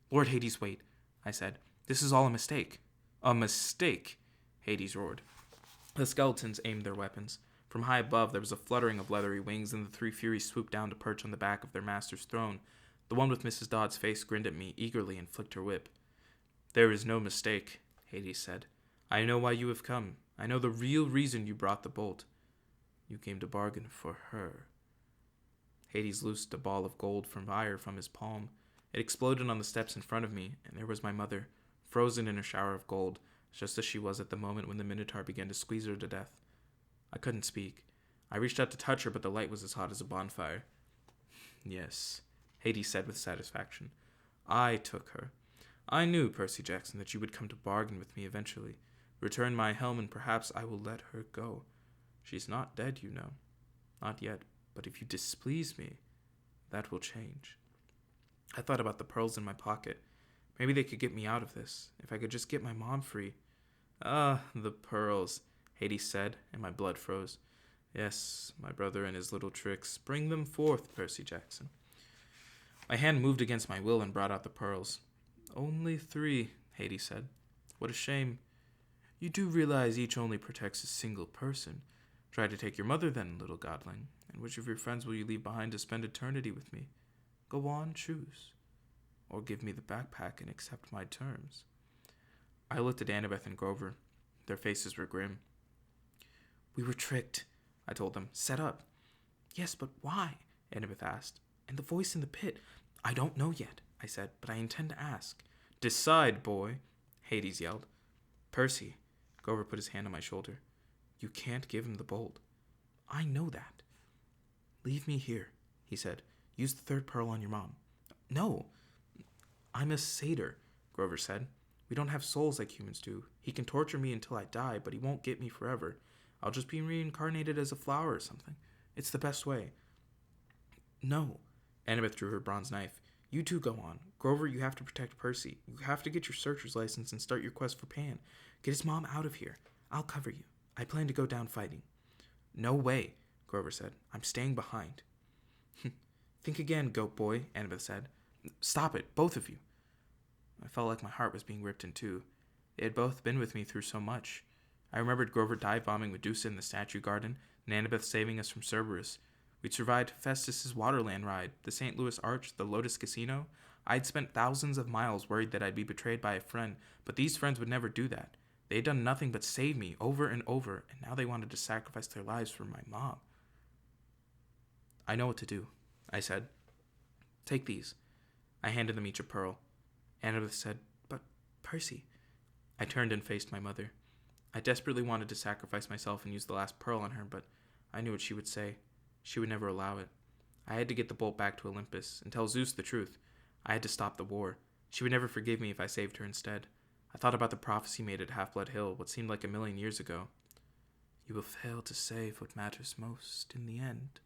Lord Hades, wait, I said. This is all a mistake. A mistake, Hades roared. The skeletons aimed their weapons. From high above, there was a fluttering of leathery wings, and the 3 Furies swooped down to perch on the back of their master's throne. The one with Mrs. Dodd's face grinned at me eagerly and flicked her whip. There is no mistake, Hades said. I know why you have come. I know the real reason you brought the bolt. You came to bargain for her. Hades loosed a ball of gold from fire from his palm. It exploded on the steps in front of me, and there was my mother, frozen in a shower of gold, just as she was at the moment when the Minotaur began to squeeze her to death. I couldn't speak. I reached out to touch her, but the light was as hot as a bonfire. Yes, Hades said with satisfaction. I took her. I knew, Percy Jackson, that you would come to bargain with me eventually. Return my helm, and perhaps I will let her go. She's not dead, you know. Not yet, but if you displease me, that will change. I thought about the pearls in my pocket. Maybe they could get me out of this, if I could just get my mom free. Ah, the pearls, Hades said, and my blood froze. Yes, my brother and his little tricks. Bring them forth, Percy Jackson. My hand moved against my will and brought out the pearls. Only 3, Hades said. What a shame. You do realize each only protects a single person. Try to take your mother then, little godling. And which of your friends will you leave behind to spend eternity with me? Go on, choose. Or give me the backpack and accept my terms. I looked at Annabeth and Grover. Their faces were grim. We were tricked, I told them. Set up. Yes, but why? Annabeth asked. And the voice in the pit. I don't know yet, I said, but I intend to ask. Decide, boy, Hades yelled. Percy, Grover put his hand on my shoulder. You can't give him the bolt. I know that. Leave me here, he said. Use the third pearl on your mom. No, I'm a satyr, Grover said. We don't have souls like humans do. He can torture me until I die, but he won't get me forever. I'll just be reincarnated as a flower or something. It's the best way. No. Annabeth drew her bronze knife. You two go on. Grover, you have to protect Percy. You have to get your searcher's license and start your quest for Pan. Get his mom out of here. I'll cover you. I plan to go down fighting. No way, Grover said. I'm staying behind. Think again, goat boy, Annabeth said. Stop it, both of you. I felt like my heart was being ripped in two. They had both been with me through so much. I remembered Grover dive-bombing Medusa in the statue garden, and Annabeth saving us from Cerberus. We'd survived Festus's Waterland ride, the St. Louis Arch, the Lotus Casino. I'd spent thousands of miles worried that I'd be betrayed by a friend, but these friends would never do that. They had done nothing but save me over and over, and now they wanted to sacrifice their lives for my mom. I know what to do, I said. Take these. I handed them each a pearl. Annabeth said, But Percy. I turned and faced my mother. I desperately wanted to sacrifice myself and use the last pearl on her, but I knew what she would say. She would never allow it. I had to get the bolt back to Olympus and tell Zeus the truth. I had to stop the war. She would never forgive me if I saved her instead. I thought about the prophecy made at Half-Blood Hill, what seemed like 1,000,000 years ago. You will fail to save what matters most in the end.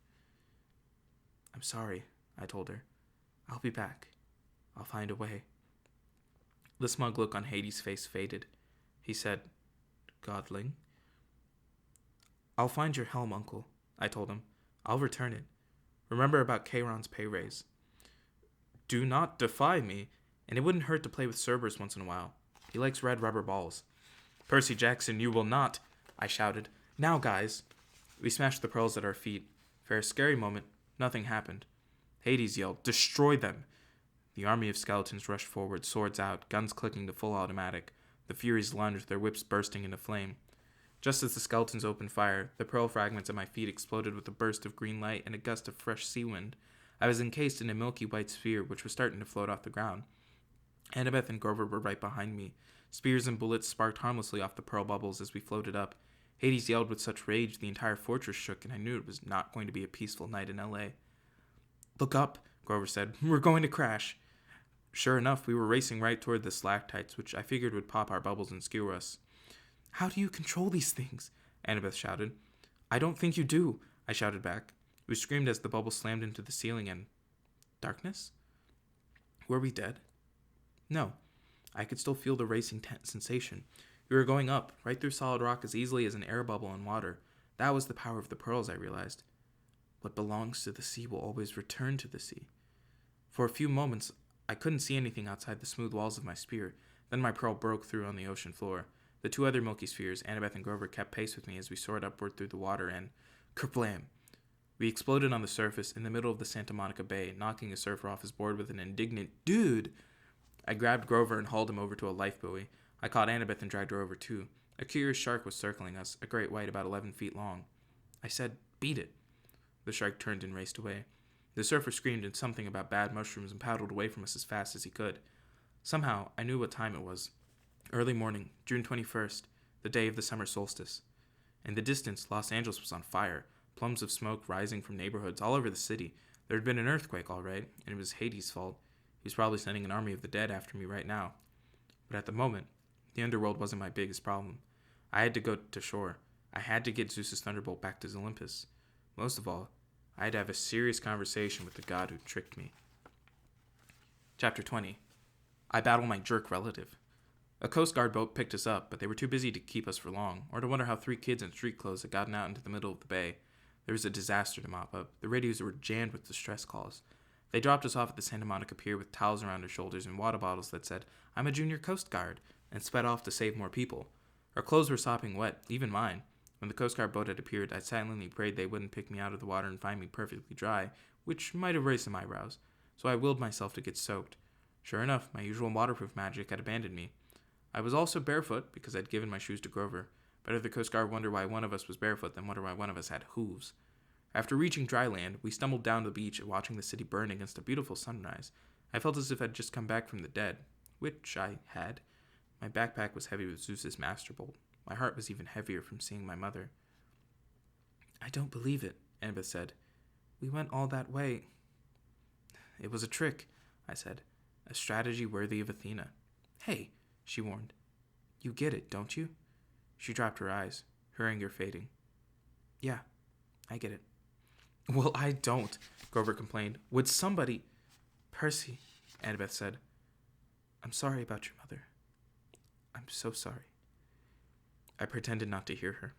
I'm sorry, I told her. I'll be back. I'll find a way. The smug look on Hades' face faded. He said, Godling? I'll find your helm, Uncle, I told him. I'll return it. Remember about Charon's pay raise. Do not defy me, and it wouldn't hurt to play with Cerberus once in a while. He likes red rubber balls. Percy Jackson, you will not, I shouted. Now, guys. We smashed the pearls at our feet. For a scary moment, nothing happened. Hades yelled, Destroy them! The army of skeletons rushed forward, swords out, guns clicking to full automatic. The Furies lunged, their whips bursting into flame. Just as the skeletons opened fire, the pearl fragments at my feet exploded with a burst of green light and a gust of fresh sea wind. I was encased in a milky white sphere, which was starting to float off the ground. Annabeth and Grover were right behind me. Spears and bullets sparked harmlessly off the pearl bubbles as we floated up. Hades yelled with such rage the entire fortress shook, and I knew it was not going to be a peaceful night in L.A. Look up, Grover said. We're going to crash. Sure enough, we were racing right toward the stalactites, which I figured would pop our bubbles and skewer us. How do you control these things? Annabeth shouted. I don't think you do, I shouted back. We screamed as the bubble slammed into the ceiling and... Darkness? Were we dead? No. I could still feel the racing sensation. We were going up, right through solid rock as easily as an air bubble in water. That was the power of the pearls, I realized. What belongs to the sea will always return to the sea. For a few moments, I couldn't see anything outside the smooth walls of my spear. Then my pearl broke through on the ocean floor. The two other milky spheres, Annabeth and Grover, kept pace with me as we soared upward through the water and... Kerblam! We exploded on the surface in the middle of the Santa Monica Bay, knocking a surfer off his board with an indignant, Dude! I grabbed Grover and hauled him over to a life buoy. I caught Annabeth and dragged her over too. A curious shark was circling us, a great white about 11 feet long. I said, Beat it. The shark turned and raced away. The surfer screamed and something about bad mushrooms and paddled away from us as fast as he could. Somehow, I knew what time it was. Early morning, June 21st, the day of the summer solstice. In the distance, Los Angeles was on fire, plumes of smoke rising from neighborhoods all over the city. There had been an earthquake, all right, and it was Hades' fault. He was probably sending an army of the dead after me right now. But at the moment, the underworld wasn't my biggest problem. I had to go to shore. I had to get Zeus's thunderbolt back to Olympus. Most of all, I had to have a serious conversation with the god who tricked me. Chapter 20. I battle my jerk relative. A Coast Guard boat picked us up, but they were too busy to keep us for long, or to wonder how 3 kids in street clothes had gotten out into the middle of the bay. There was a disaster to mop up. The radios were jammed with distress calls. They dropped us off at the Santa Monica Pier with towels around our shoulders and water bottles that said, I'm a junior Coast Guard, and sped off to save more people. Our clothes were sopping wet, even mine. When the Coast Guard boat had appeared, I silently prayed they wouldn't pick me out of the water and find me perfectly dry, which might have raised some eyebrows, so I willed myself to get soaked. Sure enough, my usual waterproof magic had abandoned me. I was also barefoot, because I'd given my shoes to Grover. Better the Coast Guard wonder why one of us was barefoot than wonder why one of us had hooves. After reaching dry land, we stumbled down the beach watching the city burn against a beautiful sunrise. I felt as if I'd just come back from the dead. which I had. My backpack was heavy with Zeus's master bolt. My heart was even heavier from seeing my mother. I don't believe it, Annabeth said. We went all that way. It was a trick, I said. A strategy worthy of Athena. Hey, she warned. You get it, don't you? She dropped her eyes, her anger fading. Yeah, I get it. Well, I don't, Grover complained. Would somebody... Percy, Annabeth said. I'm sorry about your mother. I'm so sorry. I pretended not to hear her.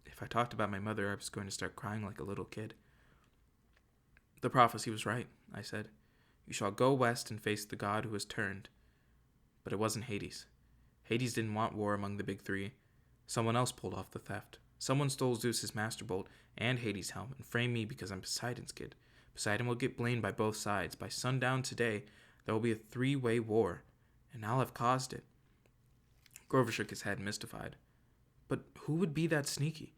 If I talked about my mother, I was going to start crying like a little kid. The prophecy was right, I said. You shall go west and face the god who has turned. But it wasn't Hades. Hades didn't want war among the big three. Someone else pulled off the theft. Someone stole Zeus's master bolt and Hades' helm and framed me because I'm Poseidon's kid. Poseidon will get blamed by both sides. By sundown today, there will be a three-way war, and I'll have caused it. Grover shook his head, mystified. But who would be that sneaky?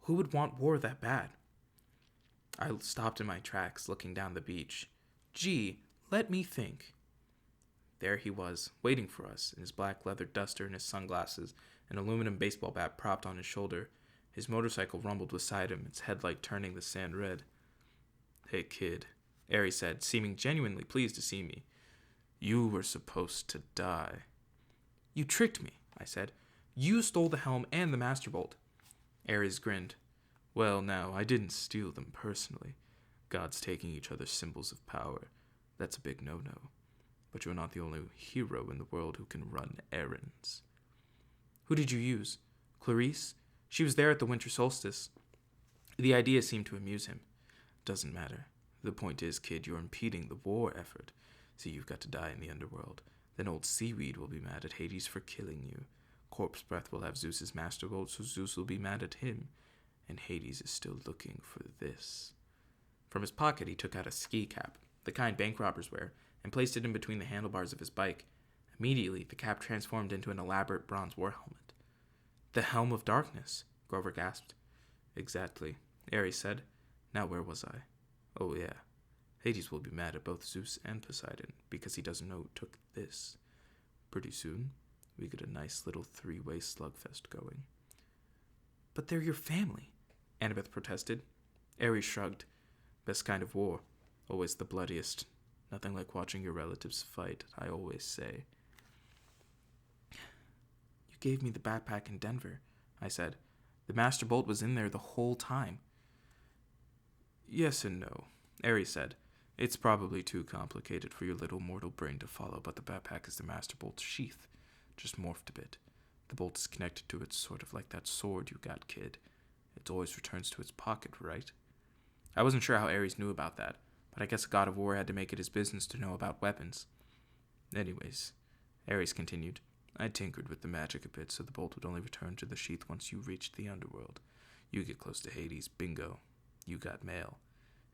Who would want war that bad? I stopped in my tracks, looking down the beach. Gee, let me think. There he was, waiting for us, in his black leather duster and his sunglasses, an aluminum baseball bat propped on his shoulder. His motorcycle rumbled beside him, its headlight turning the sand red. Hey, kid, Ares said, seeming genuinely pleased to see me. You were supposed to die. You tricked me, I said. You stole the helm and the master bolt. Ares grinned. Well, now, I didn't steal them personally. Gods taking each other's symbols of power. That's a big no-no. But you're not the only hero in the world who can run errands. Who did you use? Clarice? She was there at the winter solstice. The idea seemed to amuse him. Doesn't matter. The point is, kid, you're impeding the war effort. See, you've got to die in the underworld. Then old Seaweed will be mad at Hades for killing you. Corpse Breath will have Zeus's master bolt, so Zeus will be mad at him. And Hades is still looking for this. From his pocket, he took out a ski cap, the kind bank robbers wear, and placed it in between the handlebars of his bike. Immediately, the cap transformed into an elaborate bronze war helmet. The Helm of Darkness, Grover gasped. Exactly, Ares said. Now where was I? Oh yeah. Hades will be mad at both Zeus and Poseidon because he doesn't know who took this. Pretty soon, we get a nice little three-way slugfest going. But they're your family, Annabeth protested. Ares shrugged. Best kind of war. Always the bloodiest. Nothing like watching your relatives fight, I always say. You gave me the backpack in Denver, I said. The master bolt was in there the whole time. Yes and no, Ares said. It's probably too complicated for your little mortal brain to follow, but the backpack is the master bolt's sheath. Just morphed a bit. The bolt is connected to it sort of like that sword you got, kid. It always returns to its pocket, right? I wasn't sure how Ares knew about that, but I guess a god of war had to make it his business to know about weapons. Anyways, Ares continued, I tinkered with the magic a bit so the bolt would only return to the sheath once you reached the underworld. You get close to Hades, bingo. You got mail.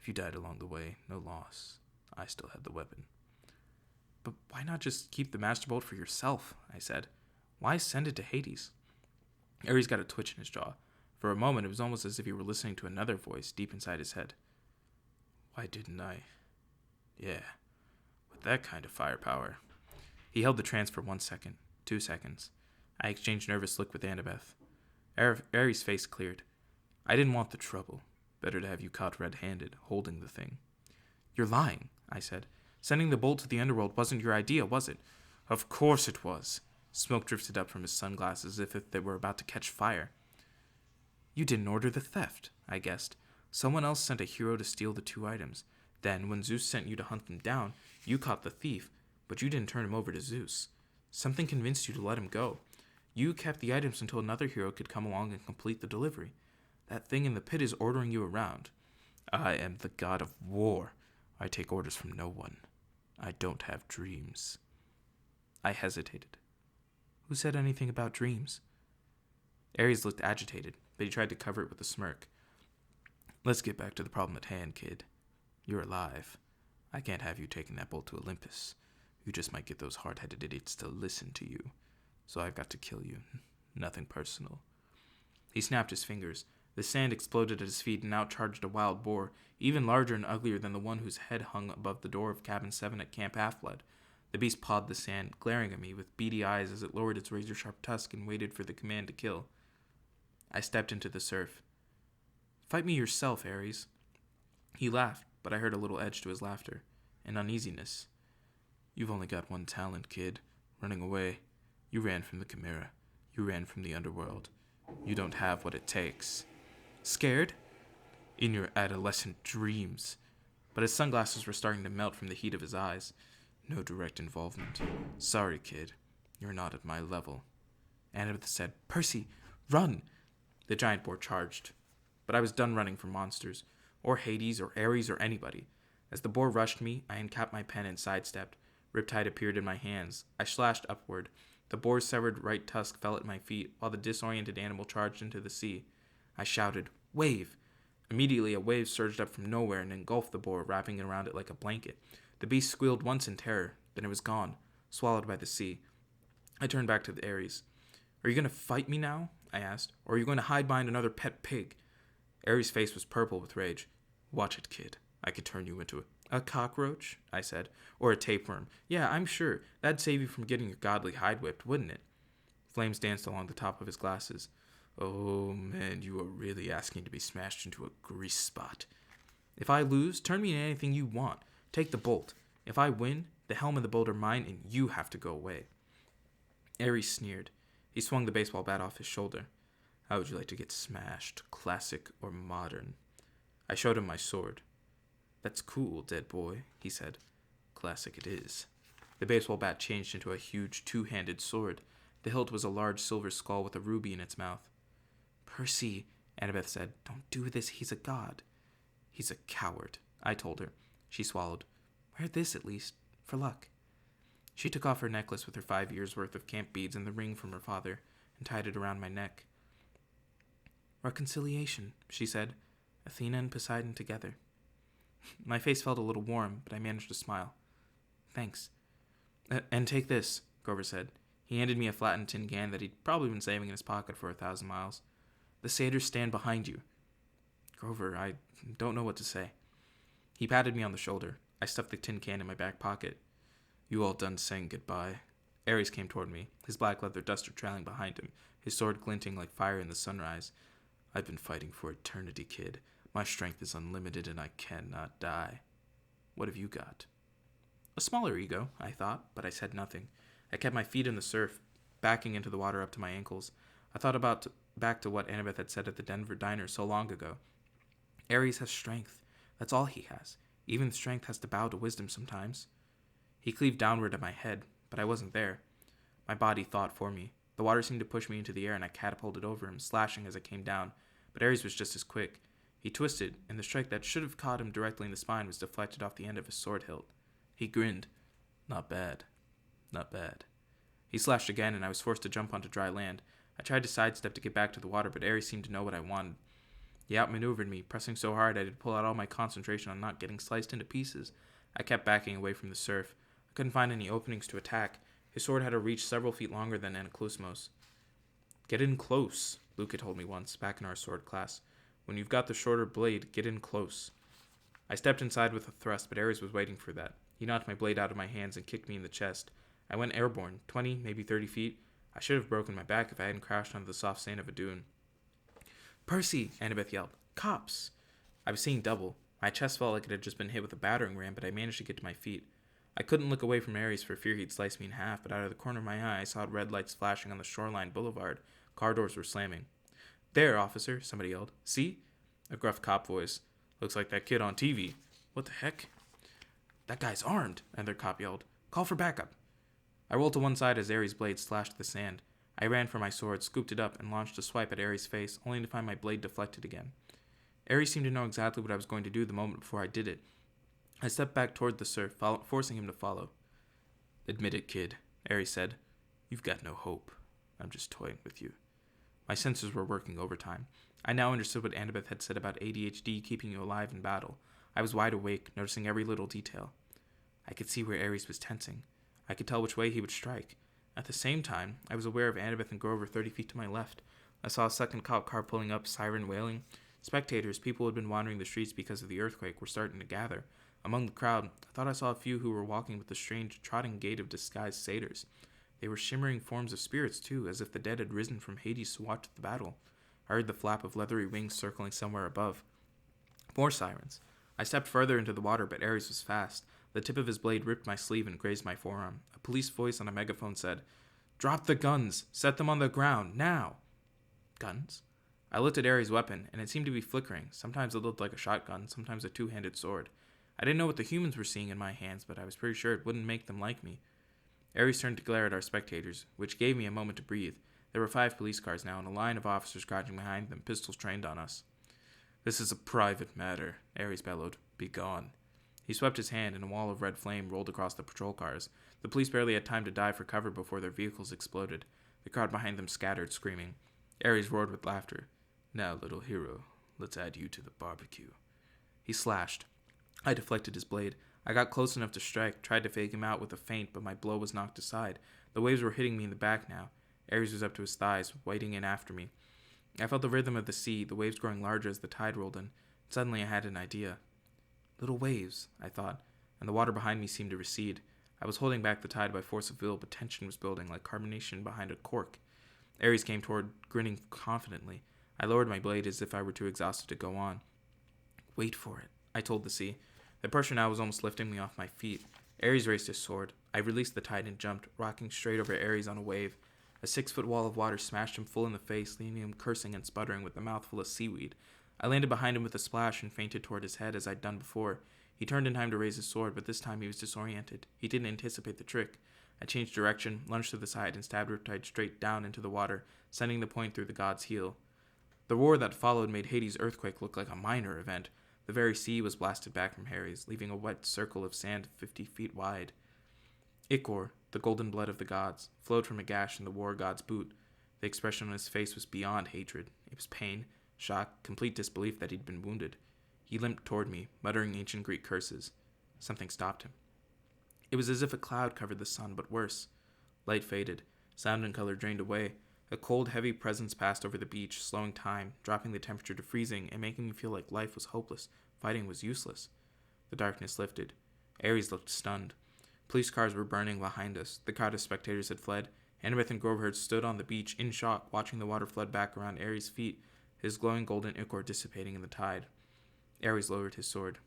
If you died along the way, no loss. I still had the weapon. But why not just keep the master bolt for yourself, I said. Why send it to Hades? Ares got a twitch in his jaw. For a moment, it was almost as if he were listening to another voice deep inside his head. Why didn't I? Yeah, with that kind of firepower. He held the trance for 1 second, 2 seconds. I exchanged a nervous look with Annabeth. Ares' face cleared. I didn't want the trouble. Better to have you caught red-handed, holding the thing. You're lying, I said. Sending the bolt to the underworld wasn't your idea, was it? Of course it was. Smoke drifted up from his sunglasses as if they were about to catch fire. You didn't order the theft, I guessed. Someone else sent a hero to steal the 2 items. Then, when Zeus sent you to hunt them down, you caught the thief, but you didn't turn him over to Zeus. Something convinced you to let him go. You kept the items until another hero could come along and complete the delivery. That thing in the pit is ordering you around. I am the god of war. I take orders from no one. I don't have dreams. I hesitated. Who said anything about dreams? Ares looked agitated, but he tried to cover it with a smirk. Let's get back to the problem at hand, kid. You're alive. I can't have you taking that bolt to Olympus. You just might get those hard-headed idiots to listen to you. So I've got to kill you. Nothing personal. He snapped his fingers. The sand exploded at his feet and out charged a wild boar, even larger and uglier than the one whose head hung above the door of Cabin 7 at Camp Half-Blood. The beast pawed the sand, glaring at me with beady eyes as it lowered its razor-sharp tusk and waited for the command to kill. I stepped into the surf. "Fight me yourself, Ares." He laughed, but I heard a little edge to his laughter, an uneasiness. "You've only got one talent, kid. Running away. You ran from the Chimera. You ran from the underworld. You don't have what it takes." "Scared?" "In your adolescent dreams." But his sunglasses were starting to melt from the heat of his eyes. "No direct involvement. Sorry, kid. You're not at my level." Annabeth said, "Percy, run!" The giant boar charged. But I was done running from monsters, or Hades, or Ares, or anybody. As the boar rushed me, I uncapped my pen and sidestepped. Riptide appeared in my hands. I slashed upward. The boar's severed right tusk fell at my feet, while the disoriented animal charged into the sea. I shouted, "Wave!" Immediately, a wave surged up from nowhere and engulfed the boar, wrapping it around it like a blanket. The beast squealed once in terror, then it was gone, swallowed by the sea. I turned back to the Ares. "Are you going to fight me now?" I asked. "Or are you going to hide behind another pet pig?" Ares' face was purple with rage. "Watch it, kid. I could turn you into a cockroach," I said. "Or a tapeworm. Yeah, I'm sure. That'd save you from getting your godly hide whipped, wouldn't it?" Flames danced along the top of his glasses. "Oh, man, you are really asking to be smashed into a grease spot." "If I lose, turn me into anything you want. Take the bolt. If I win, the helm and the bolt are mine, and you have to go away." Ares sneered. He swung the baseball bat off his shoulder. "How would you like to get smashed, classic or modern?" I showed him my sword. "That's cool, dead boy," he said. "Classic it is." The baseball bat changed into a huge two-handed sword. The hilt was a large silver skull with a ruby in its mouth. "Percy," Annabeth said, "don't do this. He's a god." "He's a coward," I told her. She swallowed. "Wear this, at least, for luck." She took off her necklace with her 5 years' worth of camp beads and the ring from her father, and tied it around my neck. "Reconciliation," she said. "Athena and Poseidon together." My face felt a little warm, but I managed to smile. "Thanks." And take this," Grover said. He handed me a flattened tin can that he'd probably been saving in his pocket for 1,000 miles. "The satyrs stand behind you." "Grover, I don't know what to say." He patted me on the shoulder. I stuffed the tin can in my back pocket. "You all done saying goodbye?" Ares came toward me, his black leather duster trailing behind him, his sword glinting like fire in the sunrise. "I've been fighting for eternity, kid. My strength is unlimited and I cannot die. What have you got?" A smaller ego, I thought, but I said nothing. I kept my feet in the surf, backing into the water up to my ankles. I thought back to what Annabeth had said at the Denver diner so long ago. Ares has strength. That's all he has. Even strength has to bow to wisdom sometimes. He cleaved downward at my head, but I wasn't there. My body thought for me. The water seemed to push me into the air and I catapulted over him, slashing as I came down. But Ares was just as quick. He twisted, and the strike that should have caught him directly in the spine was deflected off the end of his sword hilt. He grinned. "Not bad. Not bad." He slashed again, and I was forced to jump onto dry land. I tried to sidestep to get back to the water, but Ares seemed to know what I wanted. He outmaneuvered me, pressing so hard I had to pull out all my concentration on not getting sliced into pieces. I kept backing away from the surf. I couldn't find any openings to attack. His sword had a reach several feet longer than Anaclusmos. "Get in close," Luke had told me once, back in our sword class. "When you've got the shorter blade, get in close." I stepped inside with a thrust, but Ares was waiting for that. He knocked my blade out of my hands and kicked me in the chest. I went airborne, 20, maybe 30 feet. I should have broken my back if I hadn't crashed onto the soft sand of a dune. "Percy!" Annabeth yelled. "Cops!" I was seeing double. My chest felt like it had just been hit with a battering ram, but I managed to get to my feet. I couldn't look away from Ares for fear he'd slice me in half, but out of the corner of my eye I saw red lights flashing on the shoreline boulevard. Car doors were slamming. "There, officer," somebody yelled. "See?" A gruff cop voice. "Looks like that kid on TV." "What the heck?" "That guy's armed," another cop yelled. "Call for backup." I rolled to one side as Ares' blade slashed the sand. I ran for my sword, scooped it up, and launched a swipe at Ares' face, only to find my blade deflected again. Ares seemed to know exactly what I was going to do the moment before I did it. I stepped back toward the surf, forcing him to follow. "Admit it, kid," Ares said. "You've got no hope. I'm just toying with you." My senses were working overtime. I now understood what Annabeth had said about ADHD keeping you alive in battle. I was wide awake, noticing every little detail. I could see where Ares was tensing. I could tell which way he would strike. At the same time, I was aware of Annabeth and Grover 30 feet to my left. I saw a second cop car pulling up, siren wailing. Spectators, people who had been wandering the streets because of the earthquake, were starting to gather. Among the crowd, I thought I saw a few who were walking with the strange, trotting gait of disguised satyrs. They were shimmering forms of spirits, too, as if the dead had risen from Hades to watch the battle. I heard the flap of leathery wings circling somewhere above. More sirens. I stepped further into the water, but Ares was fast. The tip of his blade ripped my sleeve and grazed my forearm. A police voice on a megaphone said, "Drop the guns! Set them on the ground, now!" Guns? I looked at Ares' weapon, and it seemed to be flickering. Sometimes it looked like a shotgun, sometimes a two-handed sword. I didn't know what the humans were seeing in my hands, but I was pretty sure it wouldn't make them like me. Ares turned to glare at our spectators, which gave me a moment to breathe. There were 5 police cars now, and a line of officers crouching behind them, pistols trained on us. "This is a private matter," Ares bellowed. "Be gone." He swept his hand, and a wall of red flame rolled across the patrol cars. The police barely had time to dive for cover before their vehicles exploded. The crowd behind them scattered, screaming. Ares roared with laughter. "Now, little hero, let's add you to the barbecue." He slashed. I deflected his blade. I got close enough to strike, tried to fake him out with a feint, but my blow was knocked aside. The waves were hitting me in the back now. Ares was up to his thighs, wading in after me. I felt the rhythm of the sea, the waves growing larger as the tide rolled in. Suddenly I had an idea. Little waves, I thought, and the water behind me seemed to recede. I was holding back the tide by force of will, but tension was building like carbonation behind a cork. Ares came toward, grinning confidently. I lowered my blade as if I were too exhausted to go on. "Wait for it," I told the sea. The pressure now was almost lifting me off my feet. Ares raised his sword. I released the tide and jumped, rocking straight over Ares on a wave. A 6-foot wall of water smashed him full in the face, leaving him cursing and sputtering with a mouthful of seaweed. I landed behind him with a splash and feinted toward his head as I'd done before. He turned in time to raise his sword, but this time he was disoriented. He didn't anticipate the trick. I changed direction, lunged to the side, and stabbed Riptide straight down into the water, sending the point through the god's heel. The roar that followed made Hades' earthquake look like a minor event. The very sea was blasted back from Ares, leaving a wet circle of sand 50 feet wide. Ichor, the golden blood of the gods, flowed from a gash in the war god's boot. The expression on his face was beyond hatred. It was pain, shock, complete disbelief that he'd been wounded. He limped toward me, muttering ancient Greek curses. Something stopped him. It was as if a cloud covered the sun, but worse. Light faded. Sound and color drained away. A cold, heavy presence passed over the beach, slowing time, dropping the temperature to freezing, and making me feel like life was hopeless. Fighting was useless. The darkness lifted. Ares looked stunned. Police cars were burning behind us. The crowd of spectators had fled. Annabeth and Grover had stood on the beach in shock, watching the water flood back around Ares' feet, his glowing golden ichor dissipating in the tide. Ares lowered his sword.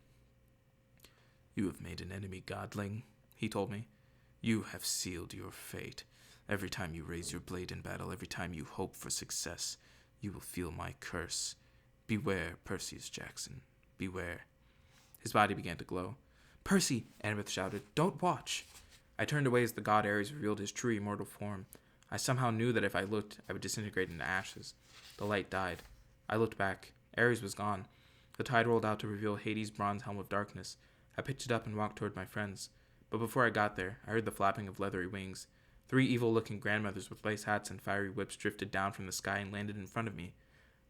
"You have made an enemy, godling," he told me. "You have sealed your fate. Every time you raise your blade in battle, every time you hope for success, you will feel my curse. Beware, Perseus Jackson. Beware." His body began to glow. "Percy!" Annabeth shouted. "Don't watch!" I turned away as the god Ares revealed his true immortal form. I somehow knew that if I looked, I would disintegrate into ashes. The light died. I looked back. Ares was gone. The tide rolled out to reveal Hades' bronze helm of darkness. I picked it up and walked toward my friends. But before I got there, I heard the flapping of leathery wings. 3 evil-looking grandmothers with lace hats and fiery whips drifted down from the sky and landed in front of me.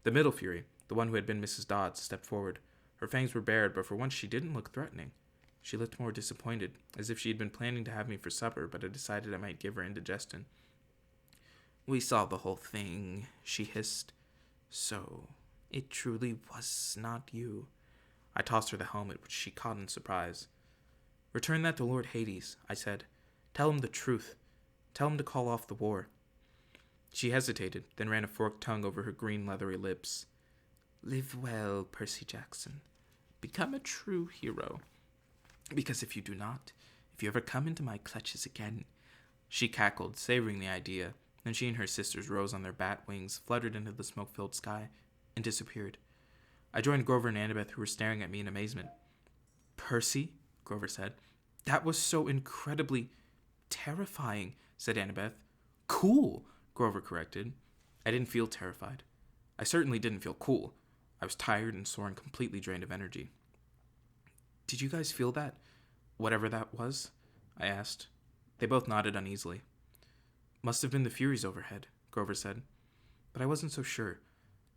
The middle Fury, the one who had been Mrs. Dodds, stepped forward. Her fangs were bared, but for once she didn't look threatening. She looked more disappointed, as if she had been planning to have me for supper, but had decided I might give her indigestion. "We saw the whole thing," she hissed. "So, it truly was not you." I tossed her the helmet, which she caught in surprise. "Return that to Lord Hades," I said. "Tell him the truth. Tell him to call off the war." She hesitated, then ran a forked tongue over her green leathery lips. "Live well, Percy Jackson. Become a true hero. Because if you do not, if you ever come into my clutches again..." She cackled, savoring the idea. Then she and her sisters rose on their bat wings, fluttered into the smoke-filled sky, and disappeared. I joined Grover and Annabeth, who were staring at me in amazement. "Percy," Grover said. "That was so incredibly terrifying," said Annabeth. "Cool," Grover corrected. I didn't feel terrified. I certainly didn't feel cool. I was tired and sore and completely drained of energy. "Did you guys feel that? Whatever that was?" I asked. They both nodded uneasily. "Must have been the Furies overhead," Grover said. But I wasn't so sure.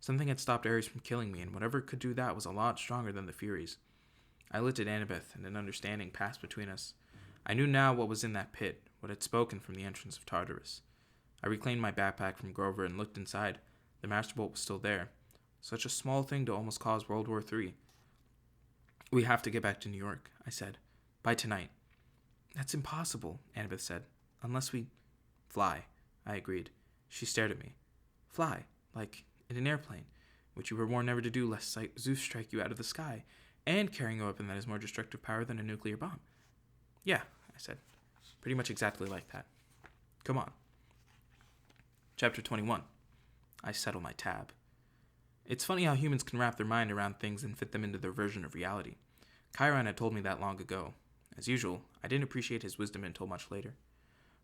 Something had stopped Ares from killing me, and whatever could do that was a lot stronger than the Furies. I looked at Annabeth, and an understanding passed between us. I knew now what was in that pit, what had spoken from the entrance of Tartarus. I reclaimed my backpack from Grover and looked inside. The Master Bolt was still there. Such a small thing to almost cause World War III. We have to get back to New York, I said. By tonight. That's impossible, Annabeth said. Unless we fly, I agreed. She stared at me. Fly, like in an airplane, which you were warned never to do lest Zeus strike you out of the sky, and carrying a weapon that has more destructive power than a nuclear bomb. Yeah, I said. Pretty much exactly like that. Come on. Chapter 21. I settle my tab. It's funny how humans can wrap their mind around things and fit them into their version of reality. Chiron had told me that long ago. As usual, I didn't appreciate his wisdom until much later.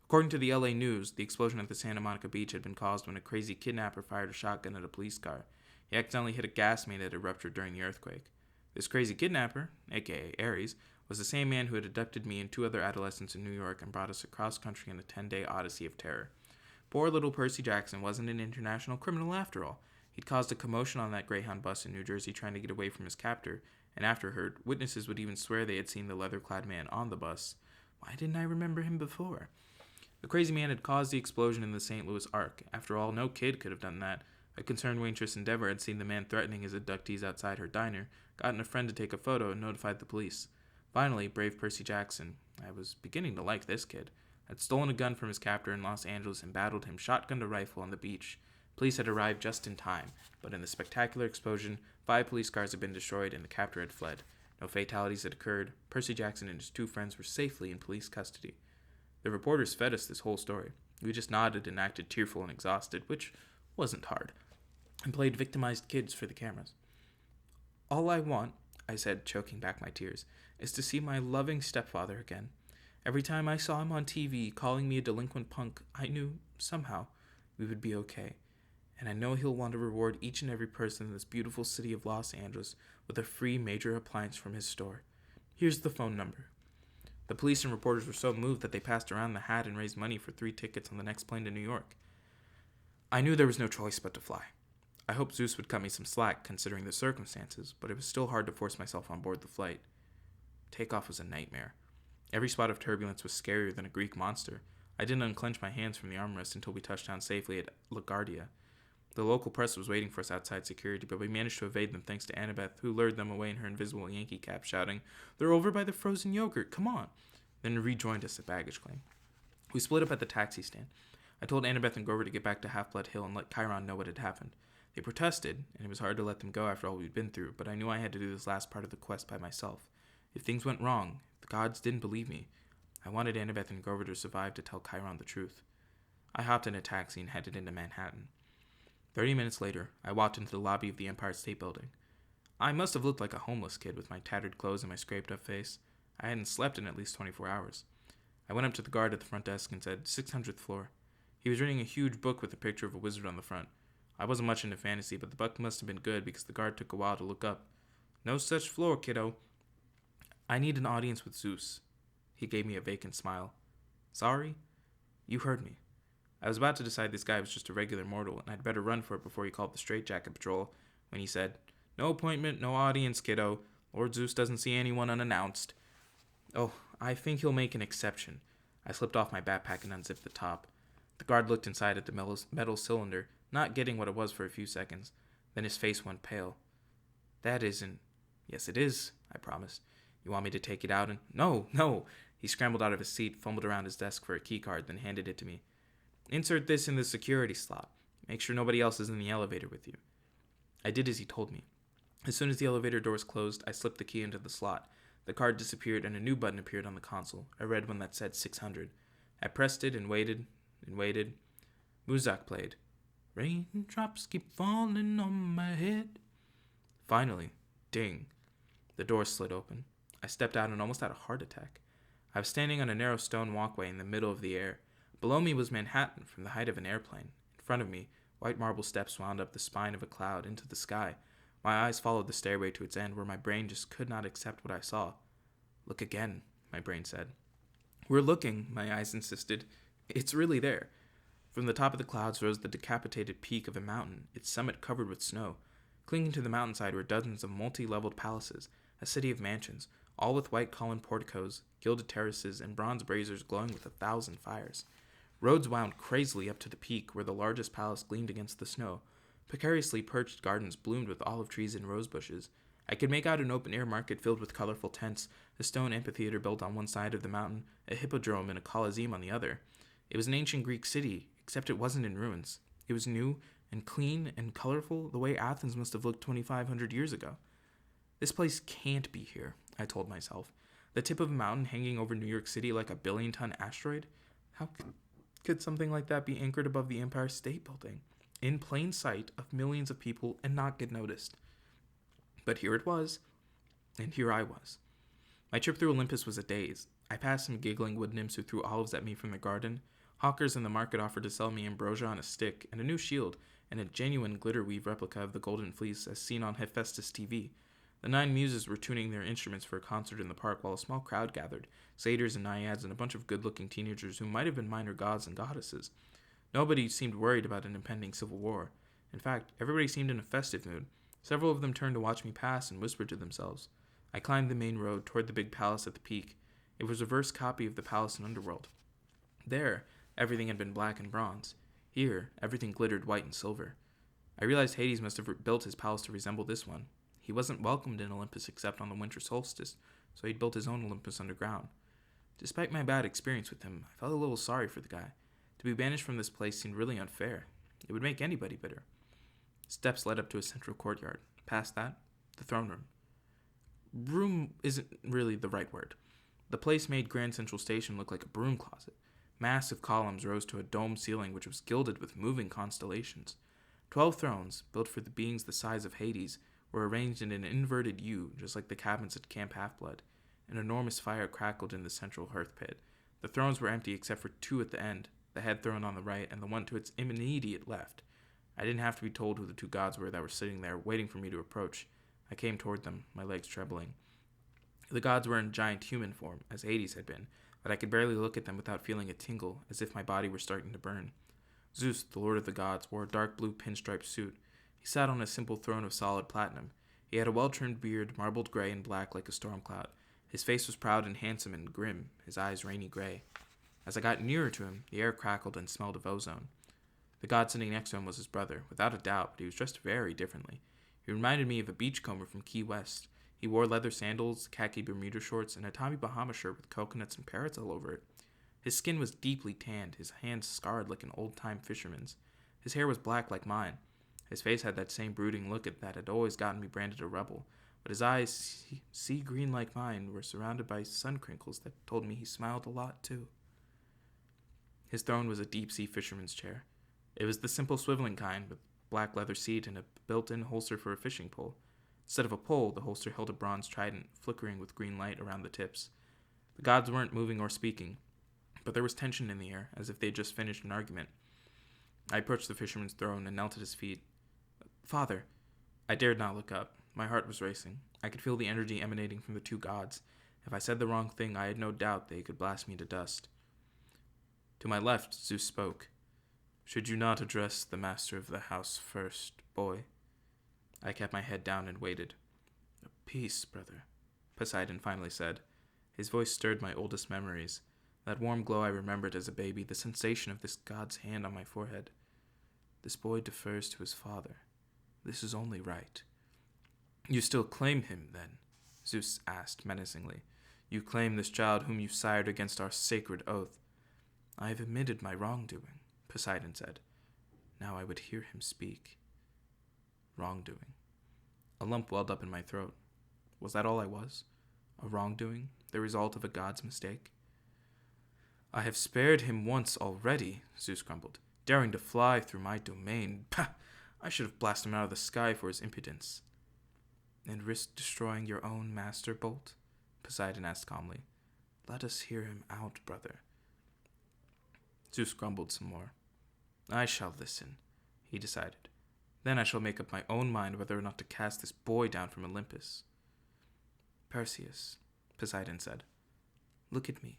According to the LA News, the explosion at the Santa Monica beach had been caused when a crazy kidnapper fired a shotgun at a police car. He accidentally hit a gas main that had ruptured during the earthquake. This crazy kidnapper, aka Ares, was the same man who had abducted me and 2 other adolescents in New York and brought us across country on a 10-day odyssey of terror. Poor little Percy Jackson wasn't an international criminal after all. He'd caused a commotion on that Greyhound bus in New Jersey trying to get away from his captor, and afterward, witnesses would even swear they had seen the leather-clad man on the bus. Why didn't I remember him before? The crazy man had caused the explosion in the St. Louis Ark. After all, no kid could have done that. A concerned waitress in Denver had seen the man threatening his abductees outside her diner, gotten a friend to take a photo, and notified the police. Finally, brave Percy Jackson, I was beginning to like this kid, had stolen a gun from his captor in Los Angeles and battled him shotgun to rifle on the beach. Police had arrived just in time, but in the spectacular explosion, 5 police cars had been destroyed and the captor had fled. No fatalities had occurred. Percy Jackson and his 2 friends were safely in police custody. The reporters fed us this whole story. We just nodded and acted tearful and exhausted, which wasn't hard, and played victimized kids for the cameras. All I want, I said, choking back my tears, is to see my loving stepfather again. Every time I saw him on TV calling me a delinquent punk, I knew, somehow, we would be okay. And I know he'll want to reward each and every person in this beautiful city of Los Angeles with a free major appliance from his store. Here's the phone number. The police and reporters were so moved that they passed around the hat and raised money for 3 tickets on the next plane to New York. I knew there was no choice but to fly. I hoped Zeus would cut me some slack considering the circumstances, but it was still hard to force myself on board the flight. Takeoff was a nightmare. Every spot of turbulence was scarier than a Greek monster. I didn't unclench my hands from the armrest until we touched down safely at LaGuardia. The local press was waiting for us outside security, but we managed to evade them thanks to Annabeth, who lured them away in her invisible Yankee cap, shouting, "They're over by the frozen yogurt, come on!" Then rejoined us at baggage claim. We split up at the taxi stand. I told Annabeth and Grover to get back to Half-Blood Hill and let Chiron know what had happened. They protested, and it was hard to let them go after all we'd been through, but I knew I had to do this last part of the quest by myself. If things went wrong, if the gods didn't believe me, I wanted Annabeth and Grover to survive to tell Chiron the truth. I hopped in a taxi and headed into Manhattan. 30 minutes later, I walked into the lobby of the Empire State Building. I must have looked like a homeless kid with my tattered clothes and my scraped-up face. I hadn't slept in at least 24 hours. I went up to the guard at the front desk and said, 600th floor. He was reading a huge book with a picture of a wizard on the front. I wasn't much into fantasy, but the book must have been good because the guard took a while to look up. No such floor, kiddo. I need an audience with Zeus. He gave me a vacant smile. Sorry? You heard me. I was about to decide this guy was just a regular mortal, and I'd better run for it before he called the straitjacket patrol, when he said, No appointment, no audience, kiddo. Lord Zeus doesn't see anyone unannounced. Oh, I think he'll make an exception. I slipped off my backpack and unzipped the top. The guard looked inside at the metal cylinder, not getting what it was for a few seconds. Then his face went pale. That isn't... Yes, it is, I promised. You want me to take it out and... No! He scrambled out of his seat, fumbled around his desk for a keycard, then handed it to me. Insert this in the security slot. Make sure nobody else is in the elevator with you. I did as he told me. As soon as the elevator doors closed, I slipped the key into the slot. The card disappeared and a new button appeared on the console, a red one that said 600. I pressed it and waited and waited. Muzak played. Raindrops keep falling on my head. Finally, ding. The door slid open. I stepped out and almost had a heart attack. I was standing on a narrow stone walkway in the middle of the air. Below me was Manhattan from the height of an airplane. In front of me, white marble steps wound up the spine of a cloud into the sky. My eyes followed the stairway to its end, where my brain just could not accept what I saw. Look again, my brain said. We're looking, my eyes insisted. It's really there. From the top of the clouds rose the decapitated peak of a mountain, its summit covered with snow. Clinging to the mountainside were dozens of multi-leveled palaces, a city of mansions, all with white columned porticos, gilded terraces, and bronze braziers glowing with 1,000 fires. Roads wound crazily up to the peak, where the largest palace gleamed against the snow. Precariously perched gardens bloomed with olive trees and rose bushes. I could make out an open-air market filled with colorful tents, a stone amphitheater built on one side of the mountain, a hippodrome, and a coliseum on the other. It was an ancient Greek city, except it wasn't in ruins. It was new and clean and colorful the way Athens must have looked 2,500 years ago. This place can't be here, I told myself. The tip of a mountain hanging over New York City like a billion-ton asteroid? How could something like that be anchored above the Empire State Building, in plain sight of millions of people, and not get noticed? But here it was, and here I was. My trip through Olympus was a daze. I passed some giggling wood nymphs who threw olives at me from the garden. Hawkers in the market offered to sell me ambrosia on a stick, and a new shield, and a genuine glitter-weave replica of the Golden Fleece as seen on Hephaestus TV. The 9 muses were tuning their instruments for a concert in the park while a small crowd gathered, satyrs and naiads and a bunch of good-looking teenagers who might have been minor gods and goddesses. Nobody seemed worried about an impending civil war. In fact, everybody seemed in a festive mood. Several of them turned to watch me pass and whispered to themselves. I climbed the main road toward the big palace at the peak. It was a reverse copy of the palace in Underworld. There, everything had been black and bronze. Here, everything glittered white and silver. I realized Hades must have built his palace to resemble this one. He wasn't welcomed in Olympus except on the winter solstice, so he'd built his own Olympus underground. Despite my bad experience with him, I felt a little sorry for the guy. To be banished from this place seemed really unfair. It would make anybody bitter. Steps led up to a central courtyard. Past that, the throne room. Room isn't really the right word. The place made Grand Central Station look like a broom closet. Massive columns rose to a domed ceiling which was gilded with moving constellations. 12 thrones, built for the beings the size of Hades, were arranged in an inverted U, just like the cabins at Camp Half-Blood. An enormous fire crackled in the central hearth pit. The thrones were empty except for 2 at the end, the head throne on the right and the one to its immediate left. I didn't have to be told who the 2 gods were that were sitting there, waiting for me to approach. I came toward them, my legs trembling. The gods were in giant human form, as Hades had been, but I could barely look at them without feeling a tingle, as if my body were starting to burn. Zeus, the lord of the gods, wore a dark blue pinstripe suit. He sat on a simple throne of solid platinum. He had a well-trimmed beard, marbled gray and black like a storm cloud. His face was proud and handsome and grim, his eyes rainy gray. As I got nearer to him, the air crackled and smelled of ozone. The god sitting next to him was his brother, without a doubt, but he was dressed very differently. He reminded me of a beachcomber from Key West. He wore leather sandals, khaki Bermuda shorts, and a Tommy Bahama shirt with coconuts and parrots all over it. His skin was deeply tanned, his hands scarred like an old-time fisherman's. His hair was black like mine. His face had that same brooding look that had always gotten me branded a rebel, but his eyes, sea green like mine, were surrounded by sun crinkles that told me he smiled a lot too. His throne was a deep-sea fisherman's chair. It was the simple swiveling kind, with black leather seat and a built-in holster for a fishing pole. Instead of a pole, the holster held a bronze trident, flickering with green light around the tips. The gods weren't moving or speaking, but there was tension in the air, as if they'd just finished an argument. I approached the fisherman's throne and knelt at his feet. "Father." I dared not look up. My heart was racing. I could feel the energy emanating from the 2 gods. If I said the wrong thing, I had no doubt they could blast me to dust. To my left, Zeus spoke. "Should you not address the master of the house first, boy?" I kept my head down and waited. "Peace, brother," Poseidon finally said. His voice stirred my oldest memories. That warm glow I remembered as a baby, the sensation of this god's hand on my forehead. "This boy defers to his father. This is only right." "You still claim him, then?" Zeus asked menacingly. "You claim this child whom you sired against our sacred oath?" "I have admitted my wrongdoing," Poseidon said. Now I would hear him speak. Wrongdoing. A lump welled up in my throat. Was that all I was? A wrongdoing? The result of a god's mistake? "I have spared him once already," Zeus grumbled, "daring to fly through my domain. Pah! I should have blasted him out of the sky for his impudence." "And risk destroying your own master, Bolt?" Poseidon asked calmly. "Let us hear him out, brother." Zeus grumbled some more. "I shall listen," he decided. "Then I shall make up my own mind whether or not to cast this boy down from Olympus." "Perseus," Poseidon said, "look at me."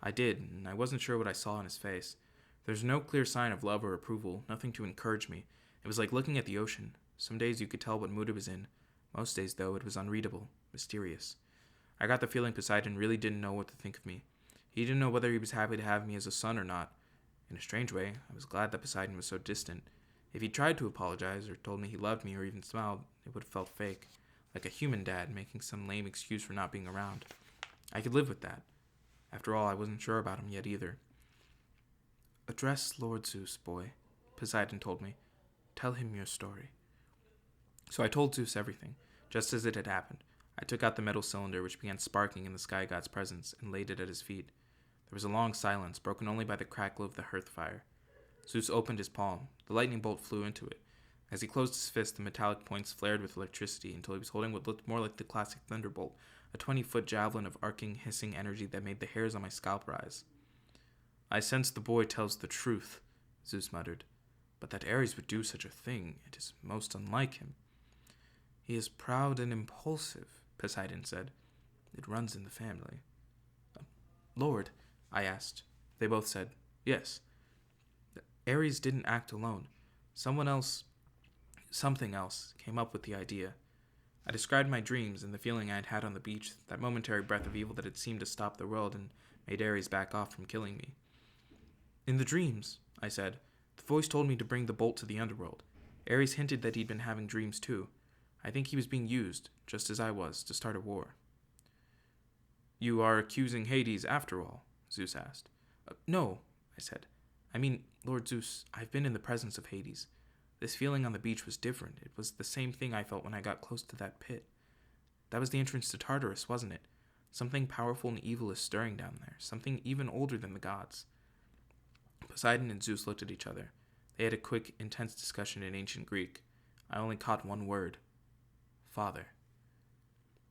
I did, and I wasn't sure what I saw on his face. There was no clear sign of love or approval, nothing to encourage me. It was like looking at the ocean. Some days you could tell what mood it was in. Most days, though, it was unreadable, mysterious. I got the feeling Poseidon really didn't know what to think of me. He didn't know whether he was happy to have me as a son or not. In a strange way, I was glad that Poseidon was so distant. If he tried to apologize or told me he loved me or even smiled, it would have felt fake, like a human dad making some lame excuse for not being around. I could live with that. After all, I wasn't sure about him yet either. "Address Lord Zeus, boy," Poseidon told me. "Tell him your story." So I told Zeus everything, just as it had happened. I took out the metal cylinder, which began sparking in the sky god's presence, and laid it at his feet. There was a long silence, broken only by the crackle of the hearth fire. Zeus opened his palm. The lightning bolt flew into it. As he closed his fist, the metallic points flared with electricity until he was holding what looked more like the classic thunderbolt, a 20-foot javelin of arcing, hissing energy that made the hairs on my scalp rise. "I sense the boy tells the truth," Zeus muttered. "But that Ares would do such a thing, it is most unlike him." "He is proud and impulsive," Poseidon said. "It runs in the family." "Lord," I asked. They both said, "Yes." "Ares didn't act alone. Something else, came up with the idea." I described my dreams and the feeling I had had on the beach, that momentary breath of evil that had seemed to stop the world and made Ares back off from killing me. "In the dreams," I said, "the voice told me to bring the bolt to the underworld. Ares hinted that he'd been having dreams too. I think he was being used, just as I was, to start a war." "You are accusing Hades after all?" Zeus asked. "No," I said. "I mean, Lord Zeus, I've been in the presence of Hades. This feeling on the beach was different. It was the same thing I felt when I got close to that pit. That was the entrance to Tartarus, wasn't it? Something powerful and evil is stirring down there, something even older than the gods." Poseidon and Zeus looked at each other. They had a quick, intense discussion in ancient Greek. I only caught one word. "Father."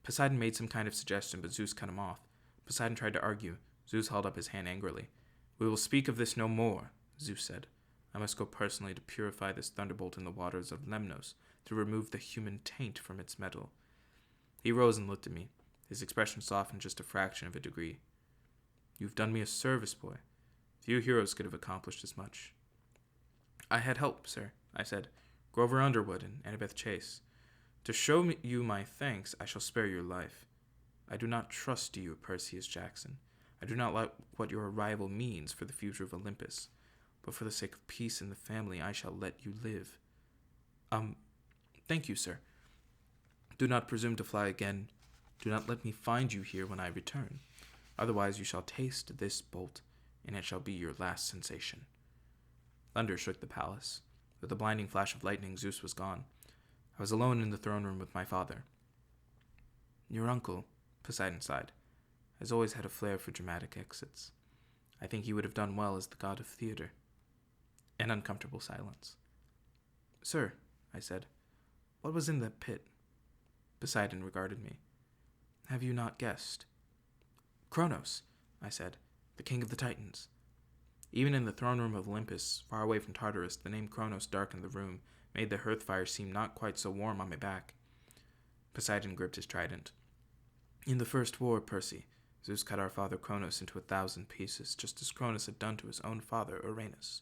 Poseidon made some kind of suggestion, but Zeus cut him off. Poseidon tried to argue. Zeus held up his hand angrily. "We will speak of this no more," Zeus said. "I must go personally to purify this thunderbolt in the waters of Lemnos, to remove the human taint from its metal." He rose and looked at me. His expression softened just a fraction of a degree. "You've done me a service, boy. Few heroes could have accomplished as much." "I had help, sir," I said. "Grover Underwood and Annabeth Chase. To show you my thanks, I shall spare your life. I do not trust you, Perseus Jackson. I do not like what your arrival means for the future of Olympus. But for the sake of peace in the family, I shall let you live." Thank you, sir. Do not presume to fly again. Do not let me find you here when I return. Otherwise you shall taste this bolt, and it shall be your last sensation." Thunder shook the palace. With a blinding flash of lightning, Zeus was gone. I was alone in the throne room with my father. "Your uncle," Poseidon sighed, "has always had a flair for dramatic exits. I think he would have done well as the god of theater." An uncomfortable silence. "Sir," I said, "what was in that pit?" Poseidon regarded me. "Have you not guessed?" "Kronos," I said, "the king of the Titans." Even in the throne room of Olympus, far away from Tartarus, the name Kronos darkened the room, made the hearth fire seem not quite so warm on my back. Poseidon gripped his trident. "In the first war, Percy, Zeus cut our father Kronos into 1,000 pieces, just as Kronos had done to his own father, Uranus.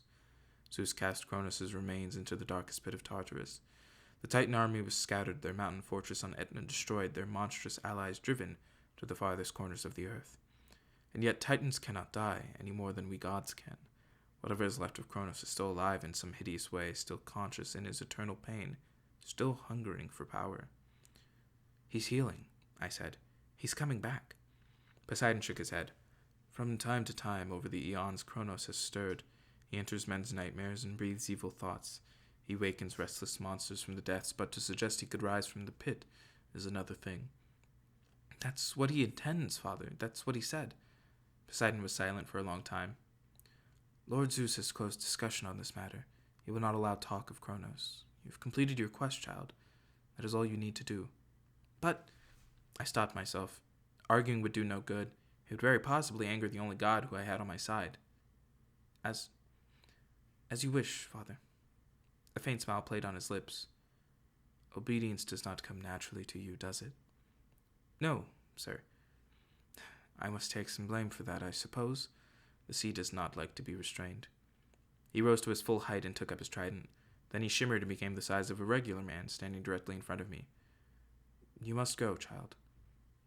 Zeus cast Kronos' remains into the darkest pit of Tartarus. The Titan army was scattered, their mountain fortress on Etna destroyed, their monstrous allies driven to the farthest corners of the earth. And yet Titans cannot die, any more than we gods can. Whatever is left of Kronos is still alive in some hideous way, still conscious in his eternal pain, still hungering for power." "He's healing," I said. "He's coming back." Poseidon shook his head. "From time to time, over the eons, Kronos has stirred. He enters men's nightmares and breathes evil thoughts. He wakens restless monsters from the depths, but to suggest he could rise from the pit is another thing." "That's what he intends, father. That's what he said." Poseidon was silent for a long time. "Lord Zeus has closed discussion on this matter. He will not allow talk of Kronos. You've completed your quest, child. That is all you need to do." "But—" I stopped myself. Arguing would do no good. It would very possibly anger the only god who I had on my side. As you wish, father." A faint smile played on his lips. "Obedience does not come naturally to you, does it?" "No, sir." "I must take some blame for that, I suppose. The sea does not like to be restrained." He rose to his full height and took up his trident. Then he shimmered and became the size of a regular man, standing directly in front of me. "You must go, child.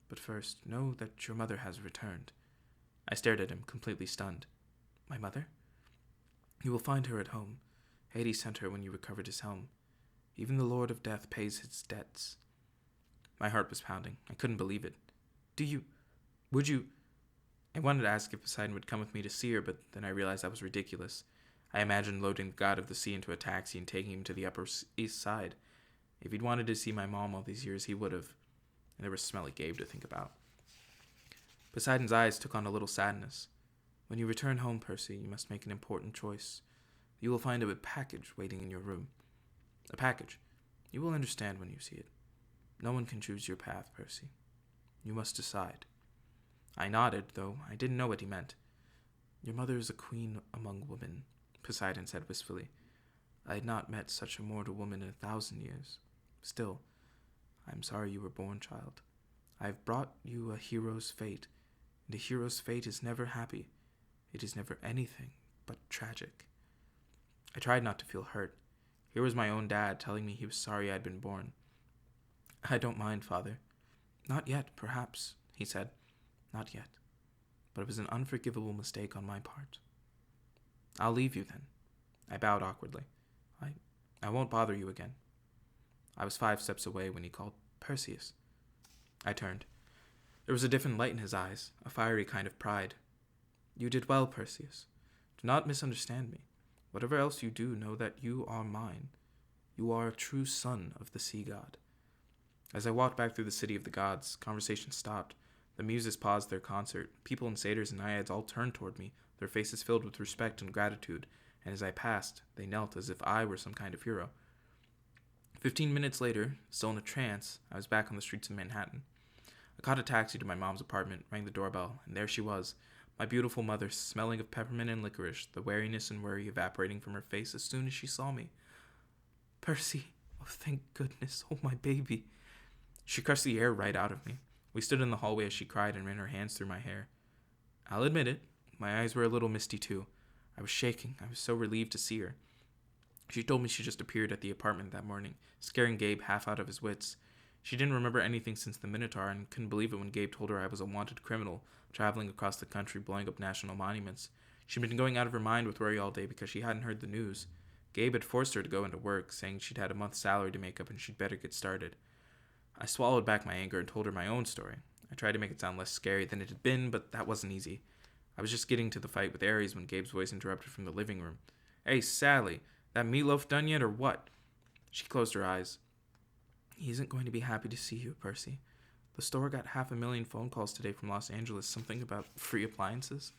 But first, know that your mother has returned." I stared at him, completely stunned. "My mother?" "You will find her at home. Hades sent her when you recovered his helm. Even the Lord of Death pays his debts." My heart was pounding. I couldn't believe it. Would you... I wanted to ask if Poseidon would come with me to see her, but then I realized that was ridiculous. I imagined loading the god of the sea into a taxi and taking him to the Upper East Side. If he'd wanted to see my mom all these years, he would have. And there was smelly Gabe to think about. Poseidon's eyes took on a little sadness. When you return home, Percy, you must make an important choice. You will find a package waiting in your room. A package. You will understand when you see it. No one can choose your path, Percy. You must decide. I nodded, though I didn't know what he meant. Your mother is a queen among women, Poseidon said wistfully. I had not met such a mortal woman in 1,000 years. Still, I am sorry you were born, child. I have brought you a hero's fate, and a hero's fate is never happy. It is never anything but tragic. I tried not to feel hurt. Here was my own dad telling me he was sorry I'd been born. I don't mind, Father. Not yet, perhaps, he said. Not yet. But it was an unforgivable mistake on my part. I'll leave you then. I bowed awkwardly. I won't bother you again. I was 5 steps away when he called, Perseus. I turned. There was a different light in his eyes, a fiery kind of pride. You did well, Perseus. Do not misunderstand me. Whatever else you do, know that you are mine. You are a true son of the sea god. As I walked back through the city of the gods, conversation stopped. The muses paused their concert. People and satyrs and naiads all turned toward me, their faces filled with respect and gratitude, and as I passed, they knelt as if I were some kind of hero. 15 minutes later, still in a trance, I was back on the streets of Manhattan. I caught a taxi to my mom's apartment, rang the doorbell, and there she was, my beautiful mother, smelling of peppermint and licorice, the wariness and worry evaporating from her face as soon as she saw me. Percy, oh thank goodness, oh my baby. She crushed the air right out of me. We stood in the hallway as she cried and ran her hands through my hair. I'll admit it, my eyes were a little misty too. I was shaking. I was so relieved to see her. She told me she just appeared at the apartment that morning, scaring Gabe half out of his wits. She didn't remember anything since the Minotaur and couldn't believe it when Gabe told her I was a wanted criminal, traveling across the country blowing up national monuments. She'd been going out of her mind with worry all day because she hadn't heard the news. Gabe had forced her to go into work, saying she'd had a month's salary to make up and she'd better get started. I swallowed back my anger and told her my own story. I tried to make it sound less scary than it had been, but that wasn't easy. I was just getting to the fight with Ares when Gabe's voice interrupted from the living room. Hey, Sally, that meatloaf done yet or what? She closed her eyes. He isn't going to be happy to see you, Percy. The store got 500,000 phone calls today from Los Angeles, something about free appliances.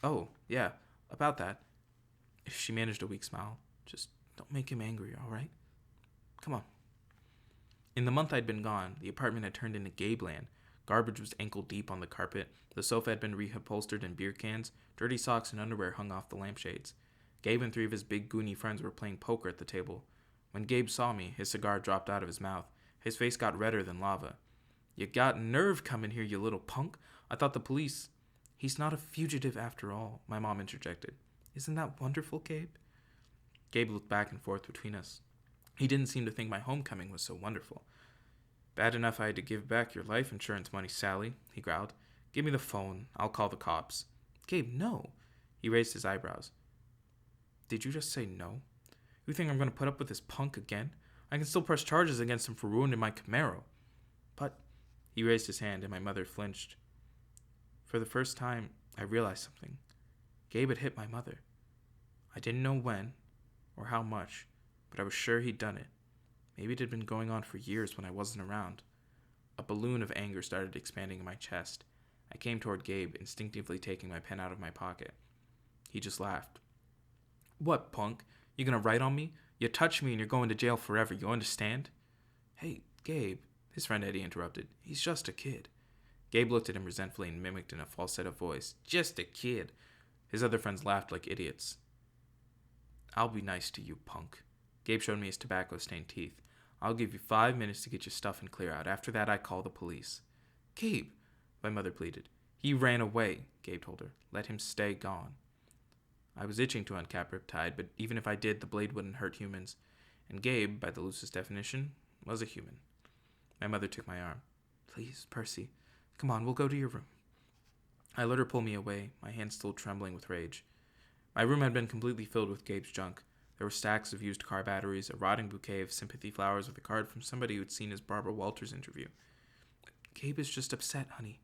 Oh, yeah, about that. She managed a weak smile. Just don't make him angry, all right? Come on. In the month I'd been gone, the apartment had turned into Gabeland. Garbage was ankle deep on the carpet. The sofa had been reupholstered in beer cans. Dirty socks and underwear hung off the lampshades. Gabe and 3 of his big goony friends were playing poker at the table. When Gabe saw me, his cigar dropped out of his mouth. His face got redder than lava. You got nerve coming here, you little punk. I thought the police... He's not a fugitive after all, my mom interjected. Isn't that wonderful, Gabe? Gabe looked back and forth between us. He didn't seem to think my homecoming was so wonderful. Bad enough I had to give back your life insurance money, Sally, he growled. Give me the phone. I'll call the cops. Gabe, no. He raised his eyebrows. Did you just say no? You think I'm going to put up with this punk again? I can still press charges against him for ruining my Camaro. But... He raised his hand and my mother flinched. For the first time, I realized something. Gabe had hit my mother. I didn't know when or how much, but I was sure he'd done it. Maybe it had been going on for years when I wasn't around. A balloon of anger started expanding in my chest. I came toward Gabe, instinctively taking my pen out of my pocket. He just laughed. What, punk? You gonna write on me? You touch me and you're going to jail forever, you understand? Hey, Gabe, his friend Eddie interrupted. He's just a kid. Gabe looked at him resentfully and mimicked in a falsetto voice. Just a kid. His other friends laughed like idiots. I'll be nice to you, punk. Gabe showed me his tobacco-stained teeth. I'll give you 5 minutes to get your stuff and clear out. After that, I call the police. Gabe, my mother pleaded. He ran away, Gabe told her. Let him stay gone. I was itching to uncap Riptide, but even if I did, the blade wouldn't hurt humans. And Gabe, by the loosest definition, was a human. My mother took my arm. Please, Percy. Come on, we'll go to your room. I let her pull me away, my hands still trembling with rage. My room had been completely filled with Gabe's junk. There were stacks of used car batteries, a rotting bouquet of sympathy flowers with a card from somebody who had seen his Barbara Walters interview. "Gabe is just upset, honey,"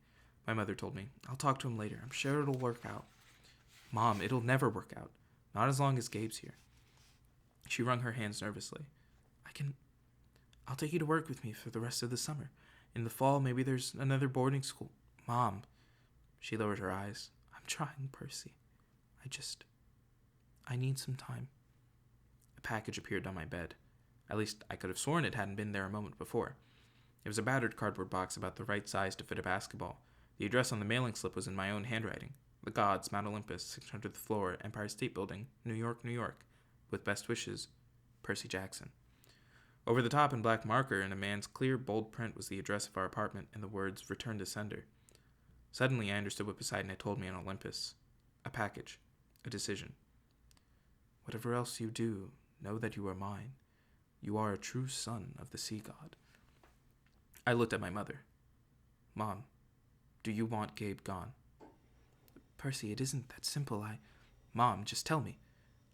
my mother told me. "I'll talk to him later. I'm sure it'll work out." "Mom, it'll never work out. Not as long as Gabe's here." She wrung her hands nervously. I'll take you to work with me for the rest of the summer. In the fall, maybe there's another boarding school." "Mom." She lowered her eyes. "I'm trying, Percy. I need some time." A package appeared on my bed. At least I could have sworn it hadn't been there a moment before. It was a battered cardboard box about the right size to fit a basketball. The address on the mailing slip was in my own handwriting. The Gods, Mount Olympus, 600th floor, Empire State Building, New York, New York. With best wishes, Percy Jackson. Over the top in black marker in a man's clear, bold print was the address of our apartment and the words, "Return to sender." Suddenly I understood what Poseidon had told me on Olympus. A package. A decision. "Whatever else you do, know that you are mine. You are a true son of the sea god." I looked at my mother. "Mom, do you want Gabe gone?" "Percy, it isn't that simple. Mom, just tell me.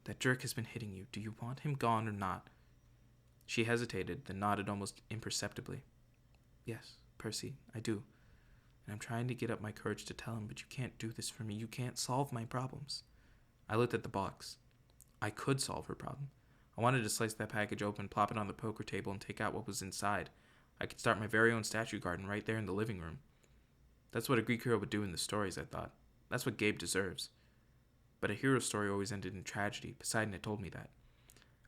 That jerk has been hitting you. Do you want him gone or not?" She hesitated, then nodded almost imperceptibly. "Yes, Percy, I do. And I'm trying to get up my courage to tell him, but you can't do this for me. You can't solve my problems." I looked at the box. I could solve her problem. I wanted to slice that package open, plop it on the poker table, and take out what was inside. I could start my very own statue garden right there in the living room. That's what a Greek hero would do in the stories, I thought. That's what Gabe deserves. But a hero story always ended in tragedy. Poseidon had told me that.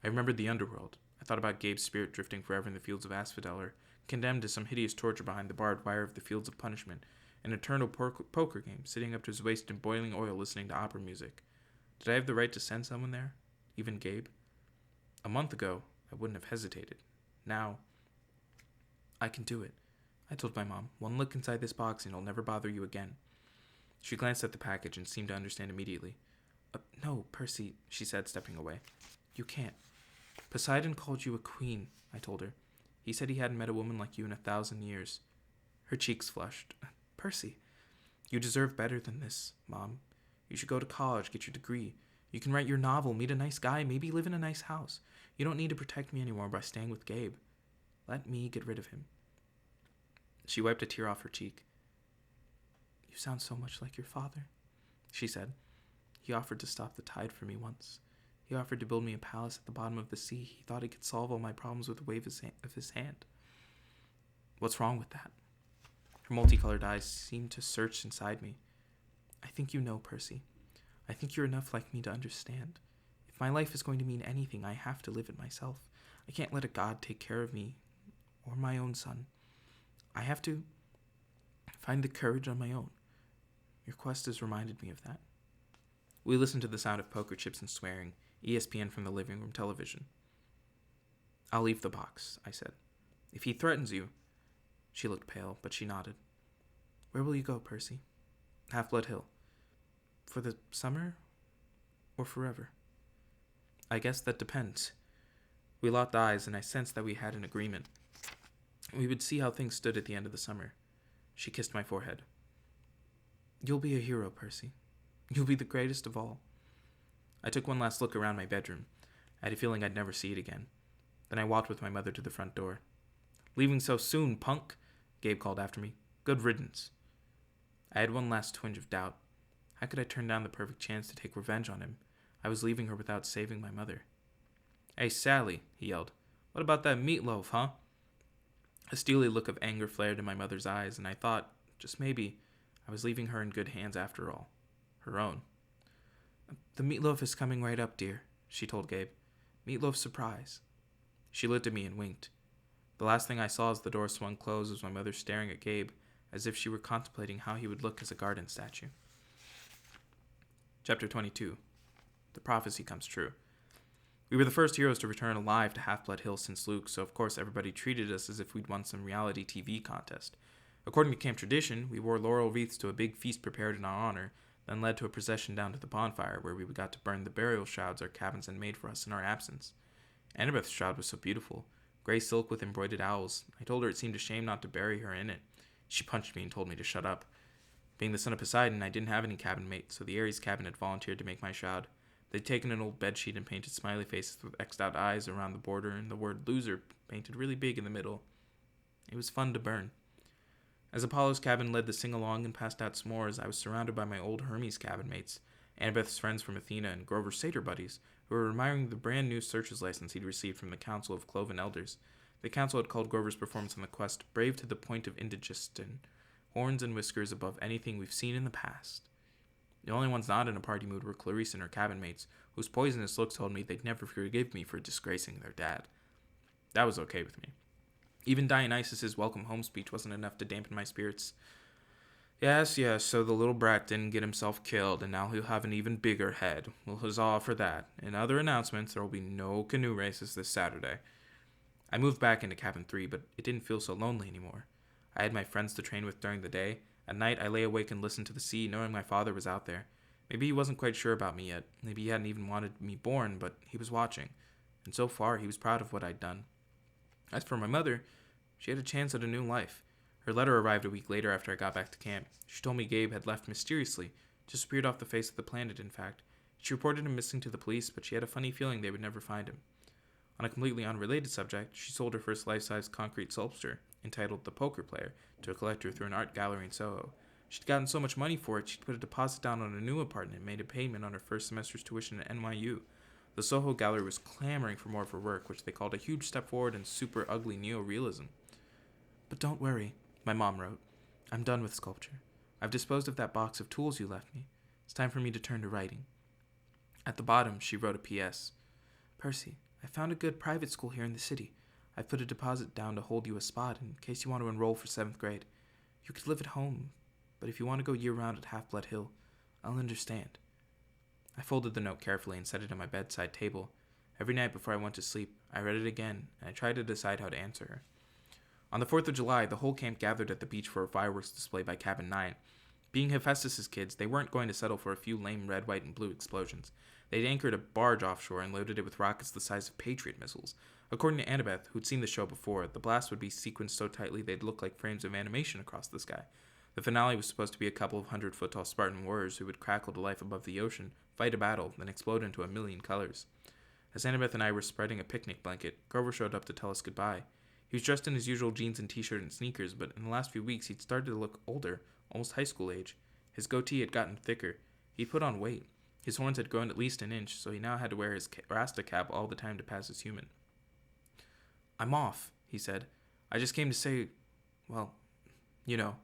I remembered the underworld. I thought about Gabe's spirit drifting forever in the fields of asphodel, or condemned to some hideous torture behind the barbed wire of the fields of punishment, an eternal poker game, sitting up to his waist in boiling oil listening to opera music. Did I have the right to send someone there? Even Gabe? A month ago, I wouldn't have hesitated. Now, I can do it. I told my mom, "One look inside this box and it'll never bother you again." She glanced at the package and seemed to understand immediately. "No, Percy," she said, stepping away. "You can't. Poseidon called you a queen," I told her. "He said he hadn't met a woman like you in 1,000 years. Her cheeks flushed. "Percy, you deserve better than this, Mom. You should go to college, get your degree. You can write your novel, meet a nice guy, maybe live in a nice house. You don't need to protect me anymore by staying with Gabe. Let me get rid of him." She wiped a tear off her cheek. "You sound so much like your father," she said. "He offered to stop the tide for me once. He offered to build me a palace at the bottom of the sea. He thought he could solve all my problems with a wave of his hand." What's wrong with that? Her multicolored eyes seemed to search inside me. "I think you know, Percy. I think you're enough like me to understand. If my life is going to mean anything, I have to live it myself. I can't let a god take care of me or my own son. I have to find the courage on my own. Your quest has reminded me of that." We listened to the sound of poker chips and swearing, ESPN from the living room television. "I'll leave the box," I said. "If he threatens you..." She looked pale, but she nodded. "Where will you go, Percy?" "Half-Blood Hill." "For the summer or forever?" "I guess that depends." We locked eyes, and I sensed that we had an agreement. We would see how things stood at the end of the summer. She kissed my forehead. "You'll be a hero, Percy. You'll be the greatest of all." I took one last look around my bedroom. I had a feeling I'd never see it again. Then I walked with my mother to the front door. "Leaving so soon, punk?" Gabe called after me. "Good riddance." I had one last twinge of doubt. How could I turn down the perfect chance to take revenge on him? I was leaving her without saving my mother. "Hey, Sally," he yelled. "What about that meatloaf, huh?" A steely look of anger flared in my mother's eyes, and I thought, just maybe, I was leaving her in good hands after all. Her own. "The meatloaf is coming right up, dear," she told Gabe. "Meatloaf surprise." She looked at me and winked. The last thing I saw as the door swung closed was my mother staring at Gabe, as if she were contemplating how he would look as a garden statue. Chapter 22. The prophecy comes true. We were the first heroes to return alive to Half-Blood Hill since Luke, so of course everybody treated us as if we'd won some reality TV contest. According to camp tradition, we wore laurel wreaths to a big feast prepared in our honor, then led to a procession down to the bonfire, where we got to burn the burial shrouds our cabins had made for us in our absence. Annabeth's shroud was so beautiful, gray silk with embroidered owls. I told her it seemed a shame not to bury her in it. She punched me and told me to shut up. Being the son of Poseidon, I didn't have any cabin mate, so the Ares cabin had volunteered to make my shroud. They'd taken an old bedsheet and painted smiley faces with X'd out eyes around the border and the word loser painted really big in the middle. It was fun to burn. As Apollo's cabin led the sing-along and passed out s'mores, I was surrounded by my old Hermes cabin mates, Annabeth's friends from Athena, and Grover's satyr buddies, who were admiring the brand new searcher's license he'd received from the Council of Cloven Elders. The council had called Grover's performance on the quest brave to the point of indigestion, horns and whiskers above anything we've seen in the past. The only ones not in a party mood were Clarice and her cabin mates, whose poisonous looks told me they'd never forgive me for disgracing their dad. That was okay with me. Even Dionysus's welcome home speech wasn't enough to dampen my spirits. Yes, so the little brat didn't get himself killed, and now he'll have an even bigger head. We'll huzzah for that. In other announcements, there will be no canoe races this Saturday. I moved back into cabin 3, but it didn't feel so lonely anymore. I had my friends to train with during the day. At night, I lay awake and listened to the sea, knowing my father was out there. Maybe he wasn't quite sure about me yet. Maybe he hadn't even wanted me born, but he was watching. And so far, he was proud of what I'd done. As for my mother, she had a chance at a new life. Her letter arrived a week later after I got back to camp. She told me Gabe had left mysteriously, disappeared off the face of the planet, in fact. She reported him missing to the police, but she had a funny feeling they would never find him. On a completely unrelated subject, she sold her first life-size concrete sculpture, entitled The Poker Player, to a collector through an art gallery in Soho. She'd gotten so much money for it, she'd put a deposit down on a new apartment and made a payment on her first semester's tuition at NYU. The Soho gallery was clamoring for more of her work, which they called a huge step forward in super ugly neo-realism. But don't worry, my mom wrote. I'm done with sculpture. I've disposed of that box of tools you left me. It's time for me to turn to writing. At the bottom, she wrote a P.S. Percy, I found a good private school here in the city. I've put a deposit down to hold you a spot in case you want to enroll for 7th grade. You could live at home, but if you want to go year-round at Half-Blood Hill, I'll understand. I folded the note carefully and set it on my bedside table. Every night before I went to sleep, I read it again, and I tried to decide how to answer her. On the 4th of July, the whole camp gathered at the beach for a fireworks display by Cabin 9. Being Hephaestus's kids, they weren't going to settle for a few lame red, white, and blue explosions. They'd anchored a barge offshore and loaded it with rockets the size of Patriot missiles. According to Annabeth, who'd seen the show before, the blast would be sequenced so tightly they'd look like frames of animation across the sky. The finale was supposed to be a couple of 100-foot-tall Spartan warriors who would crackle to life above the ocean, fight a battle, then explode into a million colors. As Annabeth and I were spreading a picnic blanket, Grover showed up to tell us goodbye. He was dressed in his usual jeans and t-shirt and sneakers, but in the last few weeks he'd started to look older, almost high school age. His goatee had gotten thicker. He'd put on weight. His horns had grown at least an inch, so he now had to wear his Rasta cap all the time to pass as human. I'm off, he said. I just came to say, well, you know.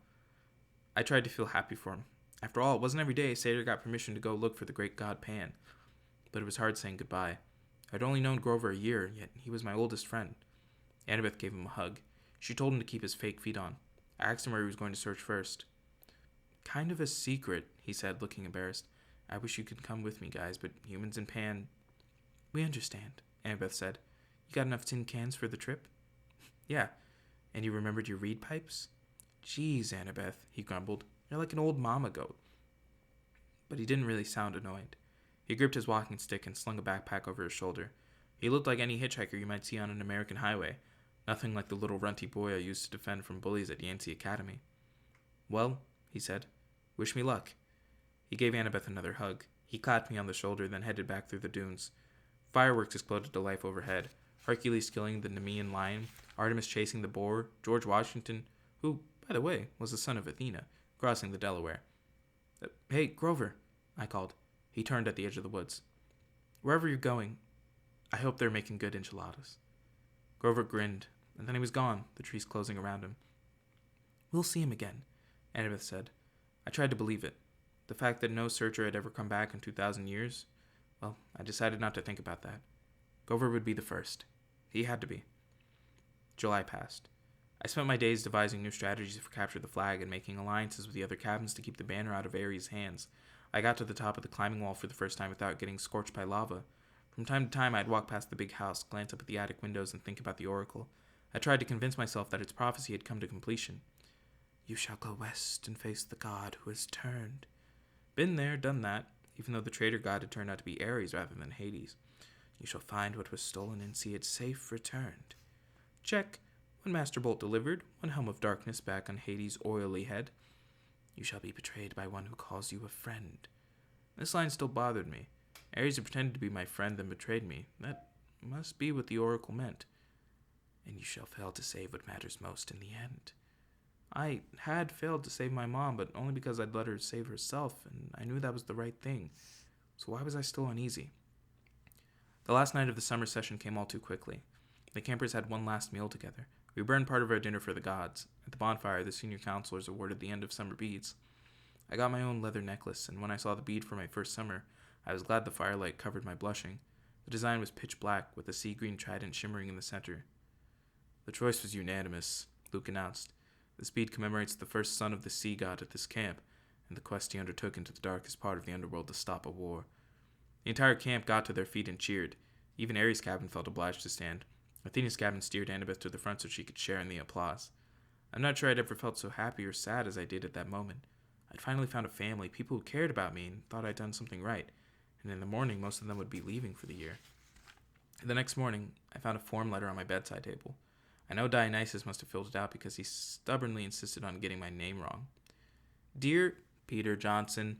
I tried to feel happy for him. After all, it wasn't every day a satyr got permission to go look for the great god Pan. But it was hard saying goodbye. I'd only known Grover a year, yet he was my oldest friend. Annabeth gave him a hug. She told him to keep his fake feet on. I asked him where he was going to search first. Kind of a secret, he said, looking embarrassed. I wish you could come with me, guys, but humans and Pan... We understand, Annabeth said. You got enough tin cans for the trip? Yeah. And you remembered your reed pipes? Geez, Annabeth, he grumbled. You're like an old mama goat. But he didn't really sound annoyed. He gripped his walking stick and slung a backpack over his shoulder. He looked like any hitchhiker you might see on an American highway. Nothing like the little runty boy I used to defend from bullies at Yancey Academy. Well, he said, wish me luck. He gave Annabeth another hug. He clapped me on the shoulder, then headed back through the dunes. Fireworks exploded to life overhead. Hercules killing the Nemean lion, Artemis chasing the boar, George Washington, who, by the way, was the son of Athena, crossing the Delaware. Hey, Grover, I called. He turned at the edge of the woods. Wherever you're going, I hope they're making good enchiladas. Grover grinned, and then he was gone, the trees closing around him. We'll see him again, Annabeth said. I tried to believe it. The fact that no searcher had ever come back in 2,000 years, well, I decided not to think about that. Grover would be the first. He had to be. July passed. I spent my days devising new strategies for capture the flag and making alliances with the other cabins to keep the banner out of Ares' hands. I got to the top of the climbing wall for the first time without getting scorched by lava. From time to time, I'd walk past the big house, glance up at the attic windows, and think about the oracle. I tried to convince myself that its prophecy had come to completion. You shall go west and face the god who has turned. Been there, done that, even though the traitor god had turned out to be Ares rather than Hades. You shall find what was stolen and see it safe returned. Check. One master bolt delivered, one helm of darkness back on Hades' oily head. You shall be betrayed by one who calls you a friend. This line still bothered me. Ares had pretended to be my friend, then betrayed me. That must be what the oracle meant. And you shall fail to save what matters most in the end. I had failed to save my mom, but only because I'd let her save herself, and I knew that was the right thing. So why was I still uneasy? The last night of the summer session came all too quickly. The campers had one last meal together. We burned part of our dinner for the gods. At the bonfire, the senior counselors awarded the end of summer beads. I got my own leather necklace, and when I saw the bead for my first summer, I was glad the firelight covered my blushing. The design was pitch black, with a sea green trident shimmering in the center. The choice was unanimous, Luke announced. This bead commemorates the first son of the sea god at this camp, and the quest he undertook into the darkest part of the underworld to stop a war. The entire camp got to their feet and cheered. Even Ares' cabin felt obliged to stand. Athena's cabin steered Annabeth to the front so she could share in the applause. I'm not sure I'd ever felt so happy or sad as I did at that moment. I'd finally found a family, people who cared about me and thought I'd done something right, and in the morning most of them would be leaving for the year. The next morning, I found a form letter on my bedside table. I know Dionysus must have filled it out because he stubbornly insisted on getting my name wrong. Dear Peter Johnson,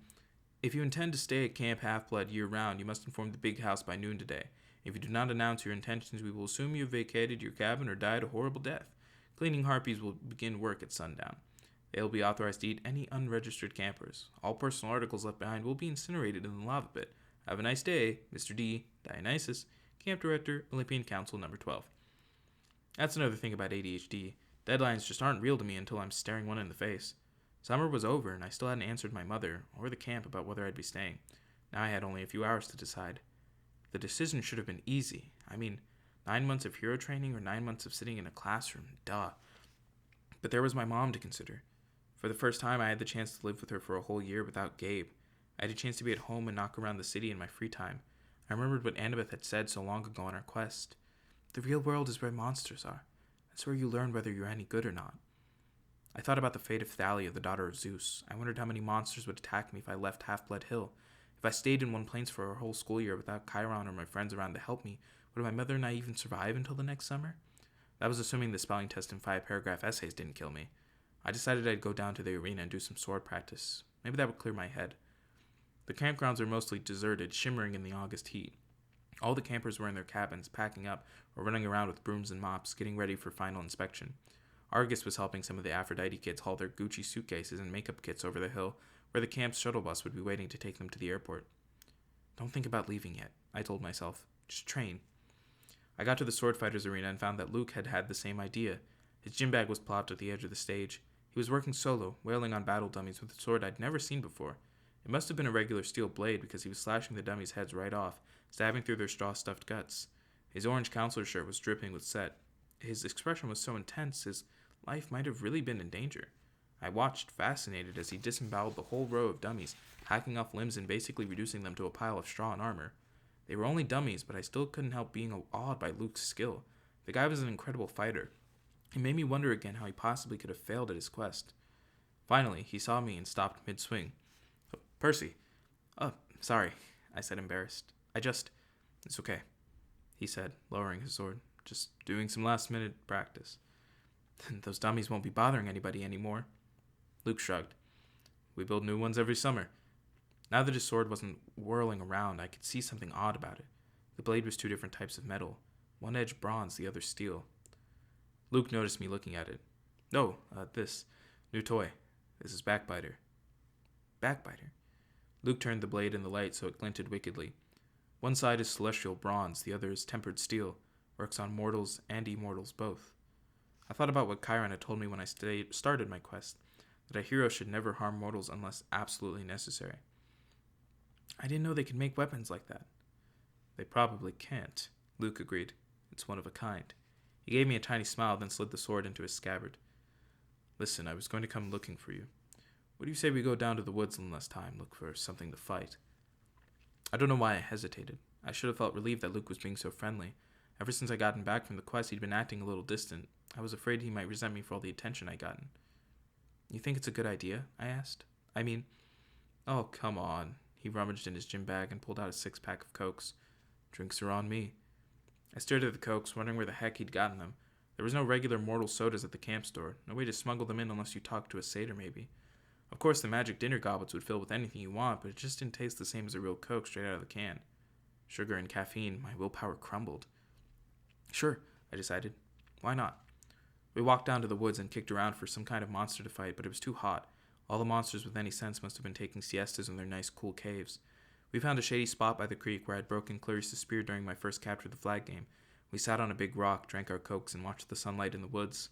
if you intend to stay at Camp Half-Blood year-round, you must inform the big house by noon today. If you do not announce your intentions, we will assume you have vacated your cabin or died a horrible death. Cleaning harpies will begin work at sundown. They will be authorized to eat any unregistered campers. All personal articles left behind will be incinerated in the lava pit. Have a nice day, Mr. D. Dionysus, Camp Director, Olympian Council Number 12. That's another thing about ADHD. Deadlines just aren't real to me until I'm staring one in the face. Summer was over, and I still hadn't answered my mother or the camp about whether I'd be staying. Now I had only a few hours to decide. The decision should have been easy. 9 months of hero training or 9 months of sitting in a classroom, duh. But there was my mom to consider. For the first time, I had the chance to live with her for a whole year without Gabe. I had a chance to be at home and knock around the city in my free time. I remembered what Annabeth had said so long ago on our quest. The real world is where monsters are. That's where you learn whether you're any good or not. I thought about the fate of Thalia, the daughter of Zeus. I wondered how many monsters would attack me if I left Half-Blood Hill. If I stayed in one place for a whole school year without Chiron or my friends around to help me, would my mother and I even survive until the next summer? That was assuming the spelling test and 5-paragraph essays didn't kill me. I decided I'd go down to the arena and do some sword practice. Maybe that would clear my head. The campgrounds were mostly deserted, shimmering in the August heat. All the campers were in their cabins, packing up, or running around with brooms and mops, getting ready for final inspection. Argus was helping some of the Aphrodite kids haul their Gucci suitcases and makeup kits over the hill, where the camp's shuttle bus would be waiting to take them to the airport. Don't think about leaving yet, I told myself. Just train. I got to the sword fighters arena and found that Luke had had the same idea. His gym bag was plopped at the edge of the stage. He was working solo, wailing on battle dummies with a sword I'd never seen before. It must have been a regular steel blade because he was slashing the dummies' heads right off, stabbing through their straw-stuffed guts. His orange counselor shirt was dripping with sweat. His expression was so intense, his life might have really been in danger. I watched, fascinated, as he disemboweled the whole row of dummies, hacking off limbs and basically reducing them to a pile of straw and armor. They were only dummies, but I still couldn't help being awed by Luke's skill. The guy was an incredible fighter. It made me wonder again how he possibly could have failed at his quest. Finally, he saw me and stopped mid-swing. Percy. Oh, sorry, I said, embarrassed. It's okay, he said, lowering his sword. Just doing some last-minute practice. Those dummies won't be bothering anybody anymore. Luke shrugged. We build new ones every summer. Now that his sword wasn't whirling around, I could see something odd about it. The blade was 2 different types of metal. One edge bronze, the other steel. Luke noticed me looking at it. Oh, this. New toy. This is Backbiter. Backbiter? Luke turned the blade in the light so it glinted wickedly. One side is celestial bronze, the other is tempered steel. Works on mortals and immortals both. I thought about what Chiron had told me when I started my quest, that a hero should never harm mortals unless absolutely necessary. I didn't know they could make weapons like that. They probably can't, Luke agreed. It's one of a kind. He gave me a tiny smile, then slid the sword into his scabbard. Listen, I was going to come looking for you. What do you say we go down to the woods in less time, look for something to fight? I don't know why I hesitated. I should have felt relieved that Luke was being so friendly. Ever since I gotten back from the quest, he'd been acting a little distant. I was afraid he might resent me for all the attention I'd gotten. You think it's a good idea? I asked. Oh, come on. He rummaged in his gym bag and pulled out a 6-pack of Cokes. Drinks are on me. I stared at the Cokes, wondering where the heck he'd gotten them. There was no regular mortal sodas at the camp store. No way to smuggle them in unless you talked to a satyr, maybe. Of course, the magic dinner goblets would fill with anything you want, but it just didn't taste the same as a real Coke straight out of the can. Sugar and caffeine, my willpower crumbled. Sure, I decided. Why not? We walked down to the woods and kicked around for some kind of monster to fight, but it was too hot. All the monsters with any sense must have been taking siestas in their nice, cool caves. We found a shady spot by the creek where I'd broken Clarice's spear during my first capture of the flag game. We sat on a big rock, drank our cokes, and watched the sunlight in the woods.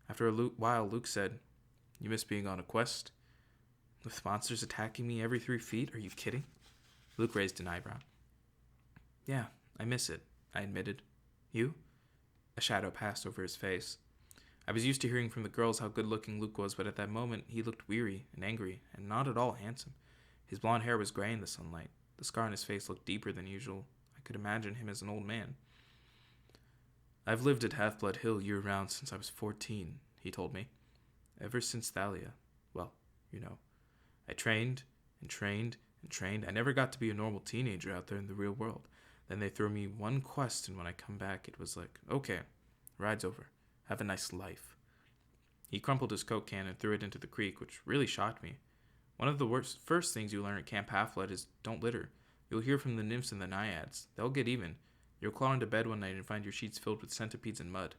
After a while, Luke said, "You miss being on a quest?" "With monsters attacking me every 3 feet? Are you kidding?" Luke raised an eyebrow. "Yeah, I miss it," I admitted. "You?" A shadow passed over his face. I was used to hearing from the girls how good-looking Luke was, but at that moment he looked weary and angry, and not at all handsome. His blonde hair was gray in the sunlight. The scar on his face looked deeper than usual. I could imagine him as an old man. "I've lived at Half-Blood Hill year-round since I was 14, he told me. "Ever since Thalia. Well, you know. I trained and trained and trained. I never got to be a normal teenager out there in the real world. Then they threw me one quest, and when I come back, it was like, okay, ride's over. Have a nice life." He crumpled his Coke can and threw it into the creek, which really shocked me. One of the first things you learn at Camp Half-Blood is don't litter. You'll hear from the nymphs and the naiads. They'll get even. You'll claw into bed one night and find your sheets filled with centipedes and mud.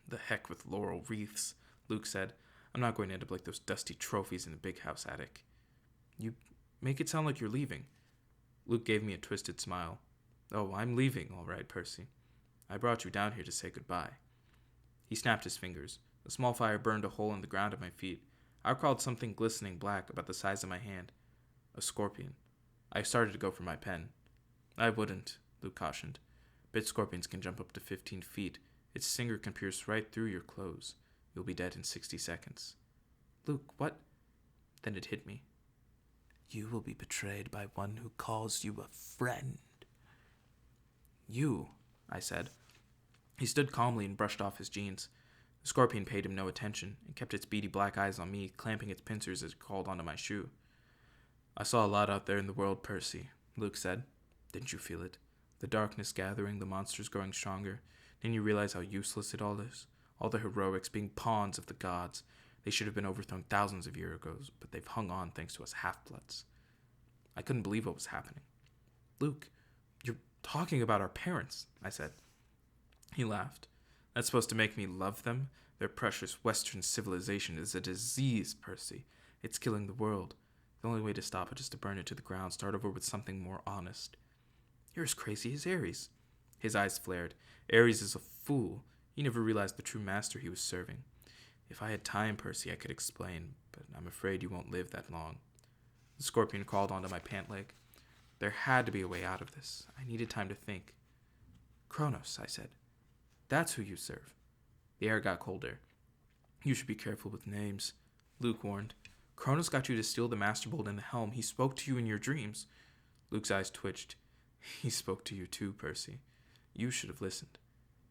"The heck with laurel wreaths," Luke said. "I'm not going to end up like those dusty trophies in the big house attic." "You make it sound like you're leaving." Luke gave me a twisted smile. "Oh, I'm leaving, all right, Percy. I brought you down here to say goodbye." He snapped his fingers. A small fire burned a hole in the ground at my feet. I recalled something glistening black about the size of my hand. A scorpion. I started to go for my pen. "I wouldn't," Luke cautioned. "Bit scorpions can jump up to 15 feet. Its stinger can pierce right through your clothes. You'll be dead in 60 seconds. "Luke, what?" Then it hit me. "You will be betrayed by one who calls you a friend." "You," I said. He stood calmly and brushed off his jeans. The scorpion paid him no attention and kept its beady black eyes on me, clamping its pincers as it crawled onto my shoe. "I saw a lot out there in the world, Percy," Luke said. "Didn't you feel it? The darkness gathering, the monsters growing stronger. Didn't you realize how useless it all is? All the heroics being pawns of the gods. They should have been overthrown thousands of years ago, but they've hung on thanks to us half-bloods." I couldn't believe what was happening. "Luke, you're talking about our parents," I said. He laughed. "That's supposed to make me love them? Their precious Western civilization is a disease, Percy. It's killing the world. The only way to stop it is to burn it to the ground, start over with something more honest." "You're as crazy as Ares." His eyes flared. "Ares is a fool. He never realized the true master he was serving. If I had time, Percy, I could explain, but I'm afraid you won't live that long." The scorpion crawled onto my pant leg. There had to be a way out of this. I needed time to think. "Kronos," I said. "That's who you serve." The air got colder. "You should be careful with names," Luke warned. "Kronos got you to steal the Master Bolt and the helm. He spoke to you in your dreams." Luke's eyes twitched. "He spoke to you too, Percy. You should have listened."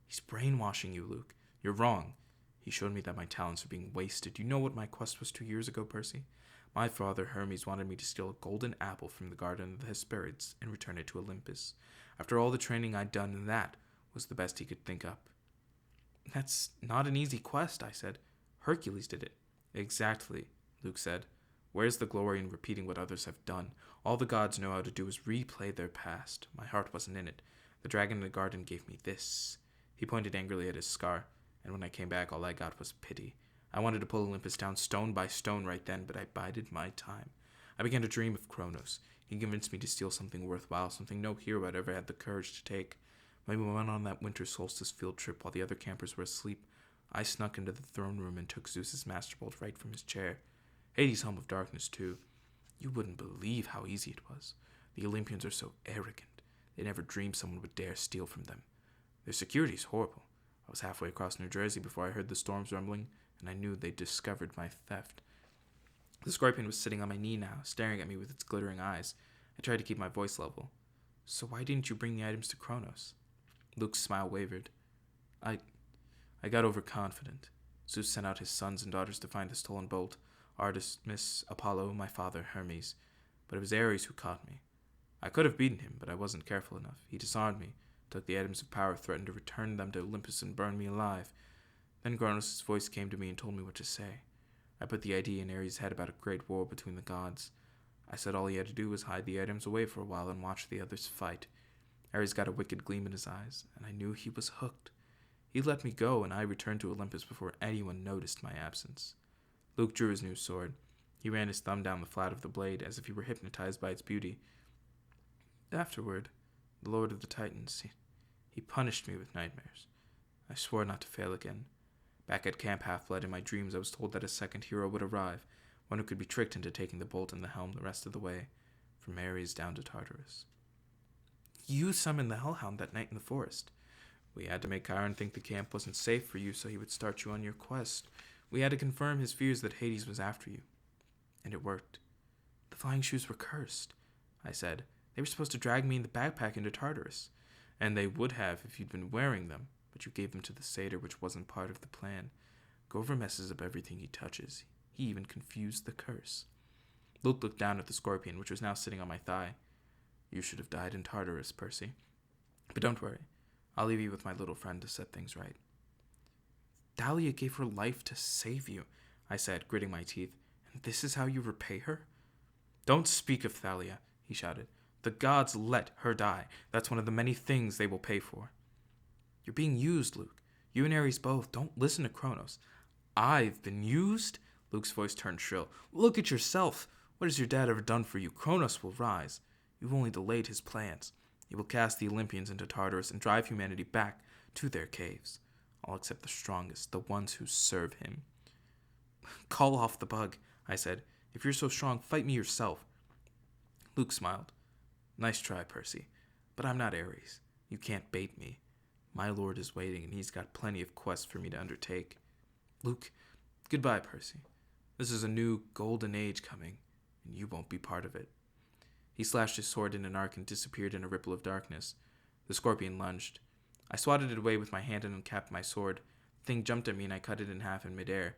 "He's brainwashing you, Luke. You're wrong. He showed me that my talents are being wasted. You know what my quest was 2 years ago, Percy? My father, Hermes, wanted me to steal a golden apple from the garden of the Hesperids and return it to Olympus. After all the training I'd done, that was the best he could think up." "That's not an easy quest," I said. "Hercules did it." "Exactly," Luke said. "Where's the glory in repeating what others have done? All the gods know how to do is replay their past. My heart wasn't in it. The dragon in the garden gave me this." He pointed angrily at his scar, and when I came back, all I got was pity. I wanted to pull Olympus down stone by stone right then, but I bided my time. I began to dream of Kronos. He convinced me to steal something worthwhile, something no hero had ever had the courage to take. When we went on that winter solstice field trip while the other campers were asleep, I snuck into the throne room and took Zeus's Master Bolt right from his chair. Hades' Helm of Darkness, too. You wouldn't believe how easy it was. The Olympians are so arrogant. They never dreamed someone would dare steal from them. Their security's horrible. I was halfway across New Jersey before I heard the storms rumbling, and I knew they'd discovered my theft. The scorpion was sitting on my knee now, staring at me with its glittering eyes. I tried to keep my voice level. "So why didn't you bring the items to Kronos?" Luke's smile wavered. I got overconfident. Zeus sent out his sons and daughters to find the stolen bolt. Artemis, Apollo, my father, Hermes. But it was Ares who caught me. I could have beaten him, but I wasn't careful enough. He disarmed me, took the items of power, threatened to return them to Olympus and burn me alive. Then Kronos' voice came to me and told me what to say. I put the idea in Ares' head about a great war between the gods. I said all he had to do was hide the items away for a while and watch the others fight. Ares got a wicked gleam in his eyes, and I knew he was hooked. He let me go, and I returned to Olympus before anyone noticed my absence. Luke drew his new sword. He ran his thumb down the flat of the blade as if he were hypnotized by its beauty. Afterward, the Lord of the Titans, he punished me with nightmares. I swore not to fail again. Back at Camp Half-Blood in my dreams, I was told that a second hero would arrive, one who could be tricked into taking the bolt and the helm the rest of the way, from Ares down to Tartarus. You summoned the Hellhound that night in the forest. We had to make Chiron think the camp wasn't safe for you so he would start you on your quest. We had to confirm his fears that Hades was after you. And it worked. The flying shoes were cursed, I said. They were supposed to drag me in the backpack into Tartarus. And they would have if you'd been wearing them, but you gave them to the satyr, which wasn't part of the plan. Grover messes up everything he touches. He even confused the curse. Luke looked down at the scorpion, which was now sitting on my thigh. You should have died in Tartarus, Percy. But don't worry. I'll leave you with my little friend to set things right. Dahlia gave her life to save you, I said, gritting my teeth. And this is how you repay her? Don't speak of Thalia, he shouted. The gods let her die. That's one of the many things they will pay for. You're being used, Luke. You and Ares both. Don't listen to Kronos. I've been used? Luke's voice turned shrill. Look at yourself. What has your dad ever done for you? Kronos will rise. You've only delayed his plans. He will cast the Olympians into Tartarus and drive humanity back to their caves. All except the strongest, the ones who serve him. Call off the bug, I said. If you're so strong, fight me yourself. Luke smiled. Nice try, Percy. But I'm not Ares. You can't bait me. My lord is waiting, and he's got plenty of quests for me to undertake. Luke, goodbye, Percy. This is a new golden age coming, and you won't be part of it. He slashed his sword in an arc and disappeared in a ripple of darkness. The scorpion lunged. I swatted it away with my hand and uncapped my sword. The thing jumped at me, and I cut it in half in midair.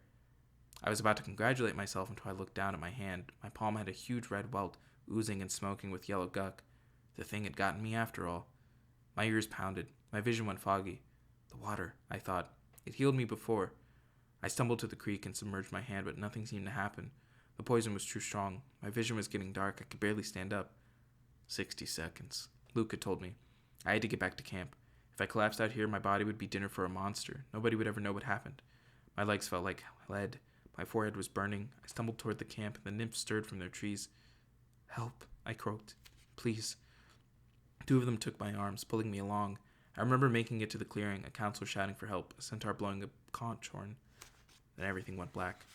I was about to congratulate myself until I looked down at my hand. My palm had a huge red welt, oozing and smoking with yellow guck. The thing had gotten me after all. My ears pounded. My vision went foggy. The water, I thought. It healed me before. I stumbled to the creek and submerged my hand, but nothing seemed to happen. The poison was too strong. My vision was getting dark. I could barely stand up. 60 seconds. Luke had told me. I had to get back to camp. If I collapsed out here, my body would be dinner for a monster. Nobody would ever know what happened. My legs felt like lead. My forehead was burning. I stumbled toward the camp, and the nymphs stirred from their trees. Help, I croaked. Please. 2 of them took my arms, pulling me along. I remember making it to the clearing, a counselor shouting for help, a centaur blowing a conch horn. Then everything went black.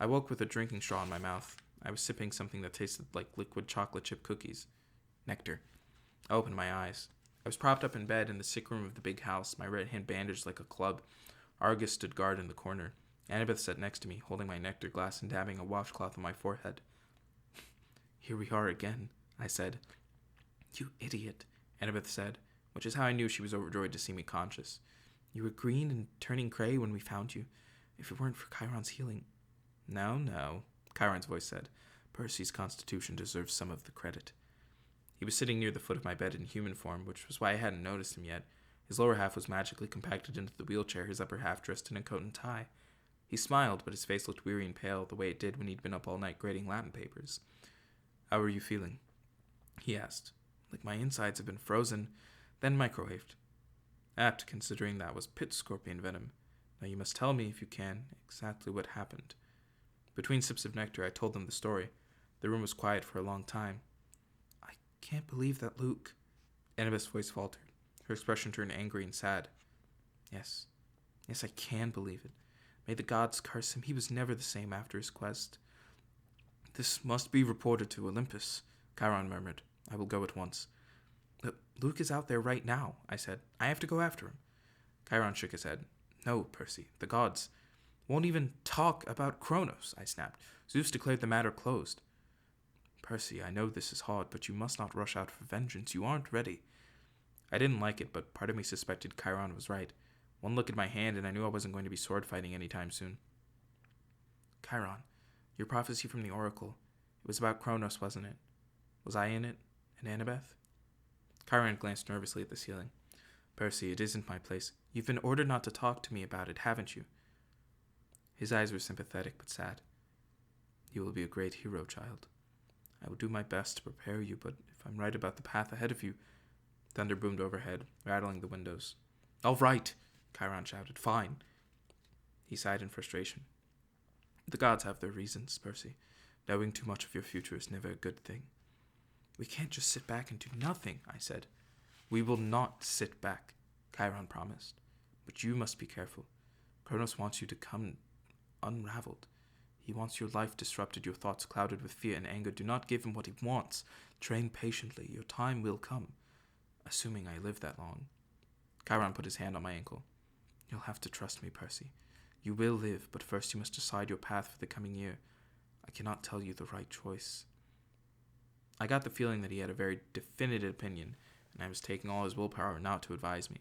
I woke with a drinking straw in my mouth. I was sipping something that tasted like liquid chocolate chip cookies. Nectar. I opened my eyes. I was propped up in bed in the sick room of the big house, my right hand bandaged like a club. Argus stood guard in the corner. Annabeth sat next to me, holding my nectar glass and dabbing a washcloth on my forehead. Here we are again, I said. You idiot, Annabeth said, which is how I knew she was overjoyed to see me conscious. You were green and turning gray when we found you, if it weren't for Chiron's healing. No, Chiron's voice said. Percy's constitution deserves some of the credit. He was sitting near the foot of my bed in human form, which was why I hadn't noticed him yet. His lower half was magically compacted into the wheelchair, his upper half dressed in a coat and tie. He smiled, but his face looked weary and pale, the way it did when he'd been up all night grading Latin papers. How are you feeling? He asked. Like my insides have been frozen, then microwaved. Apt, considering that was pit scorpion venom. Now you must tell me, if you can, exactly what happened. Between sips of nectar, I told them the story. The room was quiet for a long time. I can't believe that Luke... Annabeth's voice faltered. Her expression turned angry and sad. Yes, I can believe it. May the gods curse him. He was never the same after his quest. This must be reported to Olympus, Chiron murmured. I will go at once. Luke is out there right now, I said. I have to go after him. Chiron shook his head. No, Percy, the gods won't even talk about Kronos, I snapped. Zeus declared the matter closed. Percy, I know this is hard, but you must not rush out for vengeance. You aren't ready. I didn't like it, but part of me suspected Chiron was right. One look at my hand, and I knew I wasn't going to be sword fighting anytime soon. Chiron, your prophecy from the oracle, it was about Kronos, wasn't it? Was I in it? And Annabeth? Chiron glanced nervously at the ceiling. Percy, it isn't my place. You've been ordered not to talk to me about it, haven't you? His eyes were sympathetic but sad. You will be a great hero, child. I will do my best to prepare you, but if I'm right about the path ahead of you... Thunder boomed overhead, rattling the windows. All right, Chiron shouted. Fine. He sighed in frustration. The gods have their reasons, Percy. Knowing too much of your future is never a good thing. We can't just sit back and do nothing, I said. We will not sit back, Chiron promised. But you must be careful. Kronos wants you to come unraveled. He wants your life disrupted, your thoughts clouded with fear and anger. Do not give him what he wants. Train patiently. Your time will come. Assuming I live that long. Chiron put his hand on my ankle. You'll have to trust me, Percy. You will live, but first you must decide your path for the coming year. I cannot tell you the right choice. I got the feeling that he had a very definitive opinion, and I was taking all his willpower not to advise me.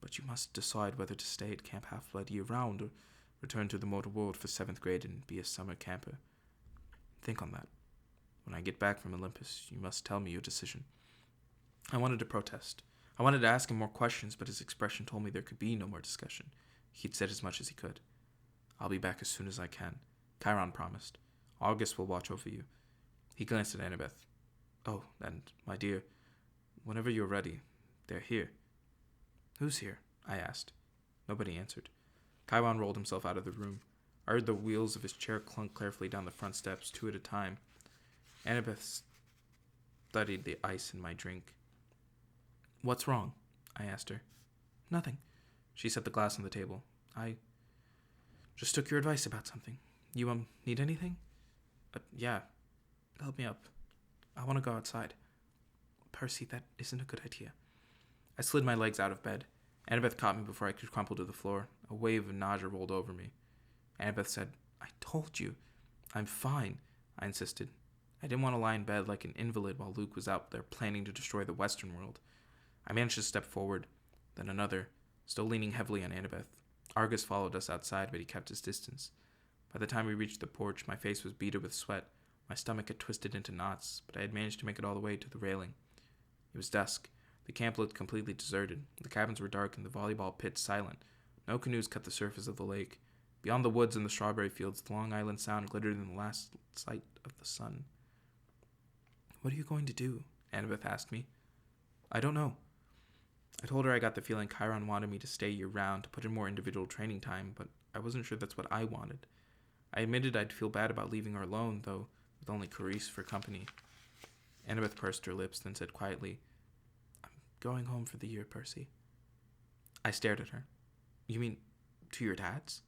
But you must decide whether to stay at Camp Half-Blood year-round or return to the mortal world for 7th grade and be a summer camper. Think on that. When I get back from Olympus, you must tell me your decision. I wanted to protest. I wanted to ask him more questions, but his expression told me there could be no more discussion. He'd said as much as he could. I'll be back as soon as I can, Chiron promised. August will watch over you. He glanced at Annabeth. Oh, and, my dear, whenever you're ready, they're here. Who's here? I asked. Nobody answered. Chiron rolled himself out of the room. I heard the wheels of his chair clunk carefully down the front steps, 2 at a time. Annabeth studied the ice in my drink. What's wrong? I asked her. Nothing. She set the glass on the table. I just took your advice about something. You, need anything? Yeah. Help me up. I want to go outside. Percy, that isn't a good idea. I slid my legs out of bed. Annabeth caught me before I could crumple to the floor. A wave of nausea rolled over me. Annabeth said, I told you. I'm fine, I insisted. I didn't want to lie in bed like an invalid while Luke was out there planning to destroy the Western world. I managed to step forward, then another, still leaning heavily on Annabeth. Argus followed us outside, but he kept his distance. By the time we reached the porch, my face was beaded with sweat. My stomach had twisted into knots, but I had managed to make it all the way to the railing. It was dusk. The camp looked completely deserted. The cabins were dark and the volleyball pit silent. No canoes cut the surface of the lake. Beyond the woods and the strawberry fields, the Long Island Sound glittered in the last sight of the sun. What are you going to do? Annabeth asked me. I don't know. I told her I got the feeling Chiron wanted me to stay year-round to put in more individual training time, but I wasn't sure that's what I wanted. I admitted I'd feel bad about leaving her alone, though, with only Carice for company. Annabeth pursed her lips, then said quietly, I'm going home for the year, Percy. I stared at her. You mean to your dad's?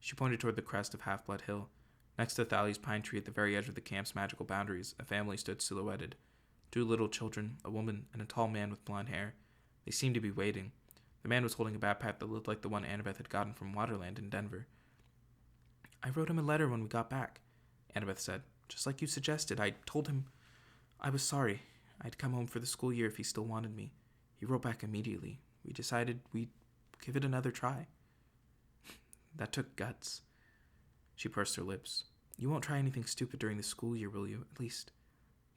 She pointed toward the crest of Half-Blood Hill. Next to Thalia's pine tree at the very edge of the camp's magical boundaries, a family stood silhouetted. 2 little children, a woman, and a tall man with blonde hair. They seemed to be waiting. The man was holding a backpack that looked like the one Annabeth had gotten from Waterland in Denver. I wrote him a letter when we got back, Annabeth said. Just like you suggested. I told him I was sorry. I'd come home for the school year if he still wanted me. He wrote back immediately. We decided we'd give it another try. That took guts. She pursed her lips. You won't try anything stupid during the school year, will you? At least,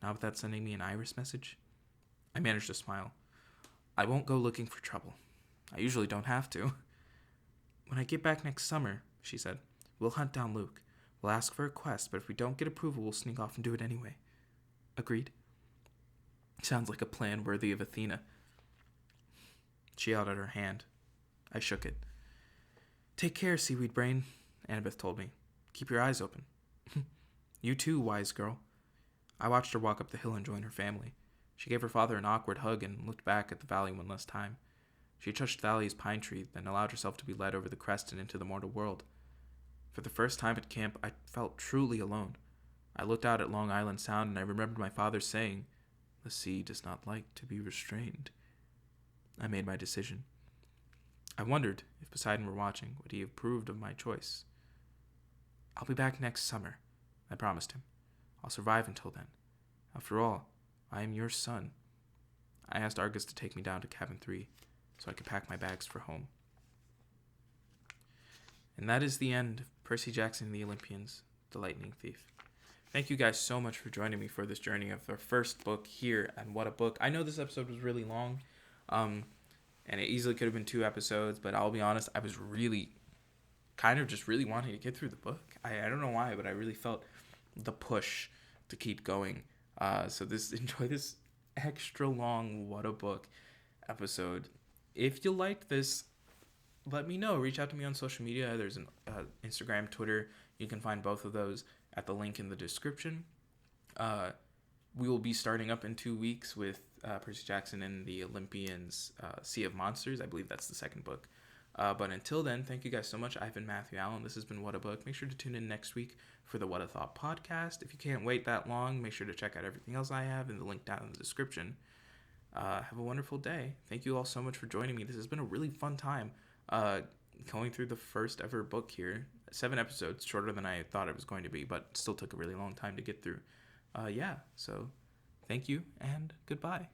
not without sending me an Iris message? I managed to smile. I won't go looking for trouble. I usually don't have to. When I get back next summer, she said, we'll hunt down Luke. We'll ask for a quest, but if we don't get approval, we'll sneak off and do it anyway. Agreed? Sounds like a plan worthy of Athena. She held out her hand. I shook it. Take care, Seaweed Brain, Annabeth told me. Keep your eyes open. You too, wise girl. I watched her walk up the hill and join her family. She gave her father an awkward hug and looked back at the valley one last time. She touched Thalia's pine tree, then allowed herself to be led over the crest and into the mortal world. For the first time at camp, I felt truly alone. I looked out at Long Island Sound and I remembered my father saying, the sea does not like to be restrained. I made my decision. I wondered, if Poseidon were watching, would he have approved of my choice? I'll be back next summer, I promised him. I'll survive until then. After all, I am your son. I asked Argus to take me down to Cabin 3 so I could pack my bags for home. And that is the end of Percy Jackson and the Olympians, The Lightning Thief. Thank you guys so much for joining me for this journey of our first book here at Whatta Book. I know this episode was really long, and it easily could have been 2 episodes, but I'll be honest, I was really, kind of just really wanting to get through the book. I don't know why, but I really felt the push to keep going. So enjoy this extra long What a Book episode. If you liked this, let me know. Reach out to me on social media. There's an Instagram, Twitter. You can find both of those at the link in the description. We will be starting up in 2 weeks with Percy Jackson and the Olympians' Sea of Monsters. I believe that's the second book. But until then, thank you guys so much. I've been Matthew Allen. This has been What a Book. Make sure to tune in next week for the What a Thought podcast. If you can't wait that long, make sure to check out everything else I have in the link down in the description. Have a wonderful day. Thank you all so much for joining me. This has been a really fun time going through the first ever book here. 7 episodes, shorter than I thought it was going to be, but still took a really long time to get through. So thank you and goodbye.